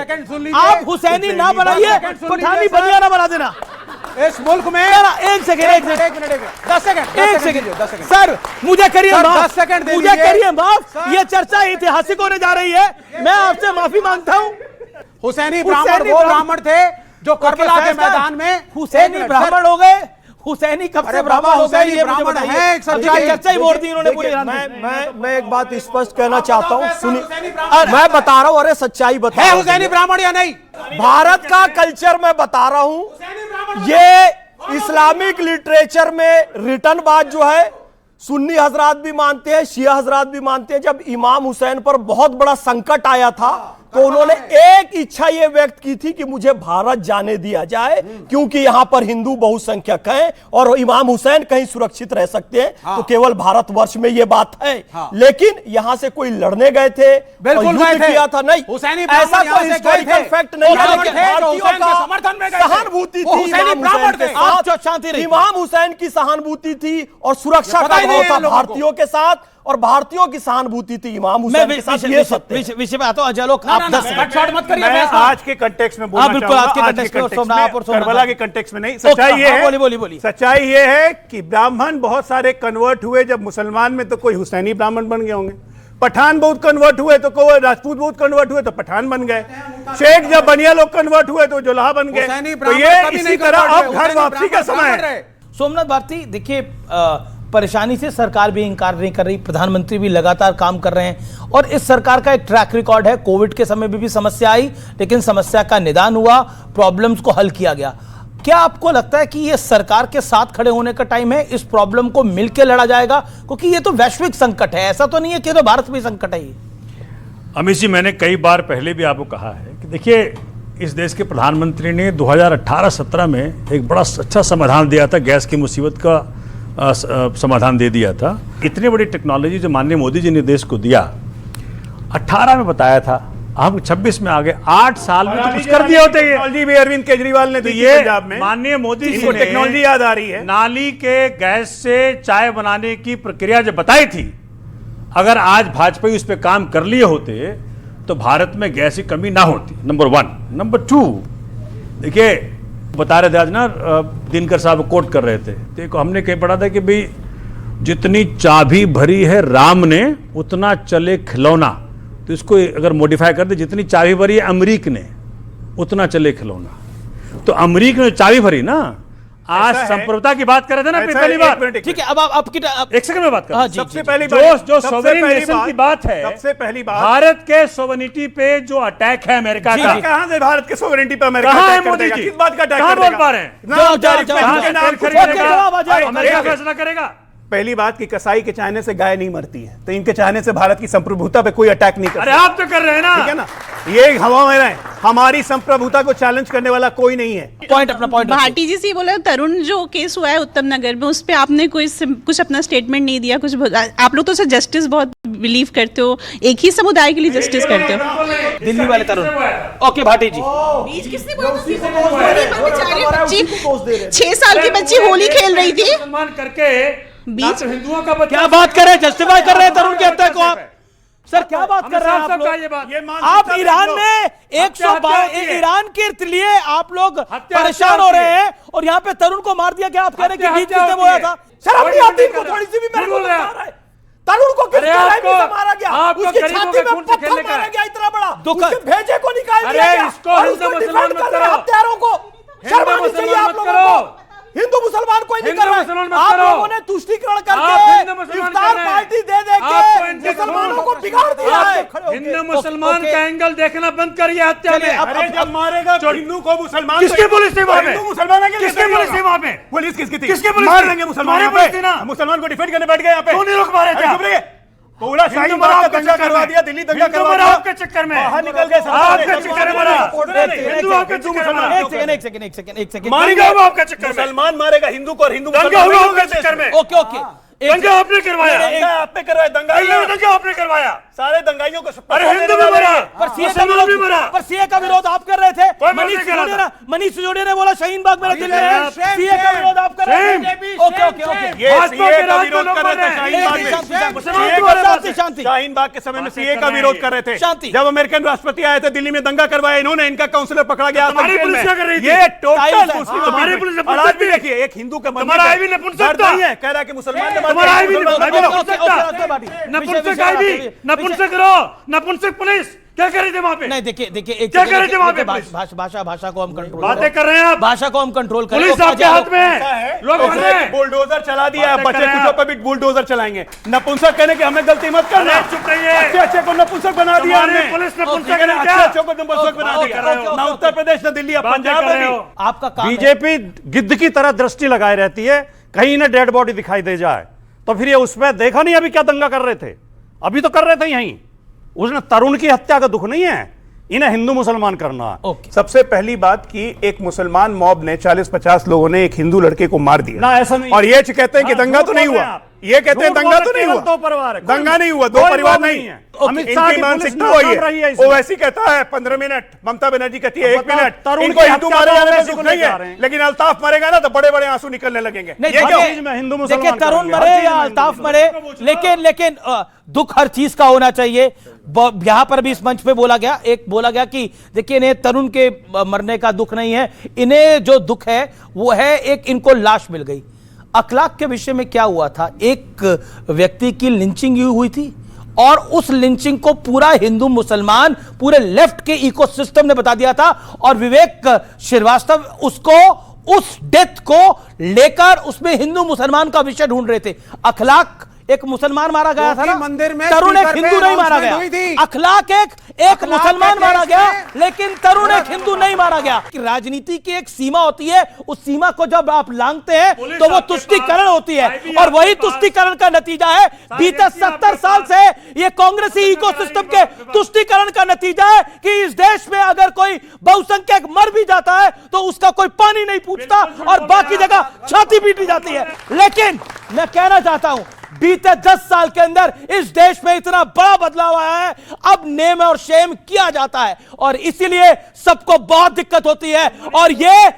[SPEAKER 1] आप हुसैनी ना बनाइए, पठानी बनिया ना बना देना।
[SPEAKER 2] इस मुल्क में
[SPEAKER 1] एक सेकंड
[SPEAKER 2] 10 सेकंड,
[SPEAKER 1] एक सेकंड सर, मुझे करिए माफ,
[SPEAKER 2] 10 सेकंड दे
[SPEAKER 1] मुझे
[SPEAKER 2] दीजिए।
[SPEAKER 1] करिए माफ। ये चर्चा ऐतिहासिक होने जा रही है, मैं आपसे माफी मांगता हूँ।
[SPEAKER 2] हुसैनी ब्राह्मण वो ब्राह्मण थे जो करबला के मैदान में
[SPEAKER 1] हुसैनी ब्राह्मण हो गए। हुसैनी कब से ब्राह्मण हो गए? ये
[SPEAKER 2] ब्राह्मण
[SPEAKER 1] बताइए।
[SPEAKER 2] है, एक सच्चाई
[SPEAKER 1] चर्चा ही मोड़ दी इन्होंने पूरे।
[SPEAKER 13] मैं एक बात स्पष्ट कहना चाहता हूँ, सुनिए, मैं बता रहा हूँ, अरे सच्चाई बता।
[SPEAKER 2] है हुसैनी ब्राह्मण या नहीं?
[SPEAKER 13] भारत का कल्चर मैं बता रहा हूँ, ये इस्लामिक लिटरेचर में रिटर्न बात जो है सुन्नी हजरात भी मानते हैं, शिया हजरात भी मानते हैं। जब इमाम हुसैन पर बहुत बड़ा संकट आया था तो उन्होंने एक इच्छा ये व्यक्त की थी कि मुझे भारत जाने दिया जाए, क्योंकि यहां पर हिंदू बहुसंख्यक हैं और इमाम हुसैन कहीं सुरक्षित रह सकते हैं। तो केवल भारतवर्ष में ये बात है। लेकिन यहां से कोई लड़ने गए थे,
[SPEAKER 2] बिल्कुल
[SPEAKER 13] युद्ध किया था, नहीं,
[SPEAKER 2] हुसैनी
[SPEAKER 13] ऐसा कोई हिस्टोरिकल फैक्ट नहीं है। लेकिन भारतीयों का
[SPEAKER 2] समर्थन में
[SPEAKER 13] सहानुभूति थी इमाम हुसैन की सहानुभूति थी और सुरक्षा का भाव था भारतीयों के साथ, और भारतीयों की सहानुभूति थी इमाम हुसैन के साथ। ये
[SPEAKER 1] विषय में आता हूं अजय लोग, आप 10
[SPEAKER 2] कट शॉट मत करिए।
[SPEAKER 3] मैं आज के कंटेक्स्ट में बोलना
[SPEAKER 1] बिल्कुल,
[SPEAKER 3] चाहूंगा,
[SPEAKER 1] आज के कंटेक्स्ट में,
[SPEAKER 3] करबला के कंटेक्स्ट में नहीं। सच्चाई ये है, बोली सच्चाई ये है कि ब्राह्मण बहुत सारे कन्वर्ट हुए। जब मुसलमान में तो कोई हुसैनी ब्राह्मण बन गए होंगे, पठान बहुत कन्वर्ट हुए तो कोई राजपूत बहुत कन्वर्ट हुए तो पठान बन गए, शेख जब बनिया लोग कन्वर्ट हुए तो जुलाहा बन गए। तो ये इसी तरह अब घर वापसी का समय है।
[SPEAKER 1] सोमनाथ भारती, देखिए परेशानी से सरकार भी इंकार नहीं कर रही, प्रधानमंत्री भी लगातार काम कर रहे हैं और इस सरकार का एक ट्रैक रिकॉर्ड है। कोविड के समय में भी समस्या आई, लेकिन समस्या का निदान हुआ, प्रॉब्लम्स को हल किया गया। क्या आपको लगता है कि ये सरकार के साथ खड़े होने का टाइम है, इस प्रॉब्लम को मिलकर लड़ा जाएगा? क्योंकि ये तो वैश्विक संकट है, ऐसा तो नहीं है कि तो भारत में संकट है। ये
[SPEAKER 14] अमित जी, मैंने कई बार पहले भी आपको कहा है कि देखिए, इस देश के प्रधानमंत्री ने 2018-17 में एक बड़ा अच्छा समाधान दिया था, गैस की मुसीबत का समाधान दे दिया था। इतनी बड़ी टेक्नोलॉजी जो माननीय मोदी जी ने देश को दिया, 18 में बताया था, हम 26 में आ गए। 8 साल में तो कुछ कर दिए होते।
[SPEAKER 3] टेक्नोलॉजी भी अरविंद केजरीवाल ने दी पंजाब में।
[SPEAKER 14] माननीय मोदी जी ने
[SPEAKER 3] टेक्नोलॉजी याद आ रही है,
[SPEAKER 14] नाली के गैस से चाय बनाने की प्रक्रिया जब बताई थी, अगर आज भाजपा उस पर काम कर लिए होते तो भारत में गैस की कमी ना होती, नंबर 1। नंबर 2, देखिए बता रहे थे आज ना, दिनकर साहब कोट कर रहे थे, देखो हमने कहीं पढ़ा था कि भाई जितनी चाबी भरी है राम ने उतना चले खिलौना। तो इसको अगर मॉडिफाई कर दे, जितनी चाबी भरी है अमरीक ने उतना चले खिलौना। तो अमरीक ने चाबी भरी ना, आज संप्रभुता की बात कर रहे थे ना पहली बार।
[SPEAKER 1] ठीक है, अब आपकी
[SPEAKER 14] एक सेकंड में बात कर।
[SPEAKER 3] सबसे पहली
[SPEAKER 14] जो सोवरेन नेशन की बात है,
[SPEAKER 3] सबसे पहली बात
[SPEAKER 14] भारत के सोवरेनिटी पे जो अटैक है अमेरिका का,
[SPEAKER 3] कहां से भारत के सोवरेनिटी पे अमेरिका
[SPEAKER 14] कहां है
[SPEAKER 3] अटैक
[SPEAKER 14] मोदी
[SPEAKER 3] करेगा?
[SPEAKER 14] जी?
[SPEAKER 3] किस बात का अटैक
[SPEAKER 14] कहां
[SPEAKER 3] करेगा?
[SPEAKER 14] बोल पा रहे हैं? अमेरिका फैसला करेगा।
[SPEAKER 3] पहली बात कि कसाई के चाहने से गाय नहीं मरती है, तो इनके चाहने से भारत की संप्रभुता पे कोई अटैक नहीं करता।
[SPEAKER 14] अरे आप तो कर रहे हैं ना,
[SPEAKER 3] ठीक है ना, ये हवा में रहे, हमारी संप्रभुता को चैलेंज करने वाला कोई नहीं है।
[SPEAKER 1] पॉइंट अपना पॉइंट।
[SPEAKER 17] भाटी जी से बोला, तरुण जो केस हुआ है उत्तम नगर में, उस पे आपने कुछ अपना स्टेटमेंट नहीं दिया। कुछ आप लोग तो जस्टिस बहुत बिलीव करते हो, एक ही समुदाय के लिए जस्टिस करते हो।
[SPEAKER 1] दिल्ली वाले तरुण। ओके भाटी जी,
[SPEAKER 17] 6 साल की बच्ची होली खेल रही थी
[SPEAKER 14] करके
[SPEAKER 17] बीच
[SPEAKER 14] हिंदुओं का बच्चा।
[SPEAKER 1] क्या बात कर रहे हैं? जस्टिफाई कर रहे हैं तरुण की हत्या को आप? सर क्या बात कर रहे हैं आप लोग? आप ईरान में 122 ईरान के लिए आप लोग परेशान हो रहे हैं और यहाँ पे तरुण को मार दिया। क्या आप कह रहे हैं कि बीच किसने बोया था?
[SPEAKER 13] शर्म नहीं आती इनको थोड़ी सी भी? मेरे को बता रहा है तरुण को किस लड़ाई में मारा गया, उसकी छाती में पत्थर मारा गया इतना बड़ा, उसके भेजे को निकाल दिया गया और उसको डिफेंड कर रहे हैं हत्यारों को। शर्म आनी चाहिए आप लोगों को। हिंदू मुसलमान कोई नहीं कर रहा है। आप लोगों ने तुष्टीकरण करके इफ्तार पार्टी दे के मुसलमानों को बिगाड़ दिया है।
[SPEAKER 14] हिंदू मुसलमान का एंगल देखना बंद करिए हत्या में।
[SPEAKER 3] अरे जब मारेगा हिंदू को मुसलमान,
[SPEAKER 14] किसकी पुलिस थी वहां पे?
[SPEAKER 3] हिंदू मुसलमान है,
[SPEAKER 14] किसकी पुलिस थी वहां पे?
[SPEAKER 3] पुलिस किसकी थी?
[SPEAKER 14] किसकी पुलिस?
[SPEAKER 3] मार देंगे मुसलमान
[SPEAKER 14] ना,
[SPEAKER 3] मुसलमान को डिफेंड करने बैठ गए यहाँ पे।
[SPEAKER 14] कौन लोग मारे थे?
[SPEAKER 3] पूरा शाही बाग का दंगा करवा दिया, दिल्ली दंगा करवा दिया
[SPEAKER 14] आपके चक्कर में,
[SPEAKER 3] बाहर निकल गए
[SPEAKER 14] आपके चक्कर में मरा हिंदू, आपके मुसलमान।
[SPEAKER 1] एक सेकंड
[SPEAKER 14] मारेगा वो आपके चक्कर में,
[SPEAKER 3] मुसलमान मारेगा हिंदू को और हिंदू
[SPEAKER 14] दंगा हुआ आपके चक्कर में।
[SPEAKER 1] ओके
[SPEAKER 4] दंगा आपने करवाया,
[SPEAKER 15] आपने करवाया, दंगा
[SPEAKER 4] आपने करवाया,
[SPEAKER 15] सारे दंगाइयों को।
[SPEAKER 4] अरे हिंदू भी मरा,
[SPEAKER 1] पर सीए का विरोध आप कर रहे थे। मनीष सिसोदिया ने बोला शाहीन बाग मेरा दिल है। सीए का विरोध आप कर रहे थे। ओके ओके ओके,
[SPEAKER 15] ये सीए का विरोध कर रहे थे शाहीन बाग में।
[SPEAKER 1] शांति,
[SPEAKER 15] शाहीन बाग के समय में सीए का विरोध कर रहे थे।
[SPEAKER 1] शांति।
[SPEAKER 15] जब अमेरिकन राष्ट्रपति आए थे दिल्ली में, दंगा करवाया इन्होंने, इनका काउंसलर पकड़ा गया।
[SPEAKER 4] हमारी पुलिस क्या कर रही थी?
[SPEAKER 15] ये टोटल
[SPEAKER 4] हमारी पुलिस ने
[SPEAKER 15] और आज भी देखिए, एक हिंदू का
[SPEAKER 4] तुम्हारा आई भी नपुंसक था,
[SPEAKER 15] नहीं है, कह रहा है कि मुसलमान
[SPEAKER 4] तुम्हारा आई भी नपुंसक रहो, नपुंसक पुलिस क्या कर रही थी वहां पे?
[SPEAKER 1] नहीं देखिए
[SPEAKER 4] क्या कर रहे थे वहां पे?
[SPEAKER 1] भाषा को हम कंट्रोल,
[SPEAKER 4] बातें कर रहे हैं आप,
[SPEAKER 1] भाषा को हम कंट्रोल करें।
[SPEAKER 4] पुलिस आपके हाथ में है, लोग
[SPEAKER 15] बुलडोजर चला दिया है, बच्चे कुछ पे भी बुलडोजर चलाएंगे। नपुंसक कहने की हमें गलती मत करना,
[SPEAKER 4] चुप रहिए।
[SPEAKER 15] अच्छे को नपुंसक बना दिया हमने,
[SPEAKER 4] पुलिस नपुंसक
[SPEAKER 15] अच्छे को नपुंसक बना दिया। ना उत्तर प्रदेश, ना दिल्ली, पंजाब में भी
[SPEAKER 1] आपका काम।
[SPEAKER 15] बीजेपी गिद्ध की तरह दृष्टि लगाए रहती है, कहीं ना डेड बॉडी दिखाई दे जाए तो फिर ये उसमें देखा नहीं अभी क्या दंगा कर रहे थे, अभी तो कर रहे थे यहीं। उसने तरुण की हत्या का दुख नहीं है, इन्हें हिंदू मुसलमान करना है। सबसे पहली बात कि एक मुसलमान मॉब ने 40-50 लोगों ने एक हिंदू लड़के को मार दिया
[SPEAKER 4] ना, ऐसा नहीं।
[SPEAKER 15] और ये कहते हैं कि दंगा तो नहीं हुआ, ये कहते हैं दंगा तो नहीं हुआ,
[SPEAKER 4] दो परिवार है,
[SPEAKER 15] दंगा नहीं हुआ, दो परिवार नहीं है। इनकी मानसिकता वही है, वो वैसी कहता है 15 मिनट, ममता बनर्जी कहती है 1 मिनट, इनको हिंदू मारे जाने में दुख नहीं है, लेकिन अल्ताफ मरेगा ना तो बड़े बड़े आंसू निकलने लगेंगे।
[SPEAKER 1] हिंदू मुसलमान, तरुण मरे या अल्ताफ मरे, लेकिन दुख हर चीज का होना चाहिए। यहां पर भी इस मंच पे बोला गया कि देखिए, इन्हें तरुण के मरने का दुख नहीं है, इन्हें जो दुख है वो है एक इनको लाश मिल गई। अखलाक के विषय में क्या हुआ था, एक व्यक्ति की लिंचिंग हुई थी और उस लिंचिंग को पूरा हिंदू मुसलमान, पूरे लेफ्ट के इकोसिस्टम ने बता दिया था और विवेक श्रीवास्तव उसको, उस डेथ को लेकर उसमें हिंदू मुसलमान का विषय ढूंढ रहे थे। अखलाक एक मुसलमान मारा गया था ना,
[SPEAKER 2] मंदिर में
[SPEAKER 1] तरुण एक हिंदू नहीं मारा गया। अखलाक एक मुसलमान मारा गया, लेकिन तरुण एक हिंदू नहीं मारा गया। राजनीति की एक सीमा होती है, उस सीमा को जब आप लांघते हैं तो वो तुष्टीकरण होती है, और वही तुष्टीकरण का नतीजा है। बीते 70 साल से ये कांग्रेसी इकोसिस्टम के तुष्टीकरण का नतीजा है कि इस देश में अगर कोई बहुसंख्यक मर भी जाता है तो उसका कोई पानी नहीं पूछता और बाकी जगह छाती पीटी जाती है। लेकिन मैं कहना चाहता हूं, बीते 10 साल के अंदर इस देश में इतना बड़ा बदलाव आया है, अब नेम और शेम किया जाता है और इसीलिए सबको बहुत दिक्कत होती है। और ये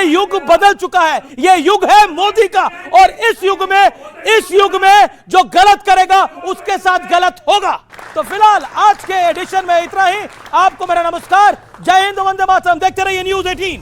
[SPEAKER 1] युग बदल चुका है, ये युग है मोदी का, और इस युग में जो गलत करेगा उसके साथ गलत होगा। तो फिलहाल आज के एडिशन में इतना ही। आपको मेरा नमस्कार, जय हिंद, वंदे मातरम। देखते रहिए न्यूज़ 18।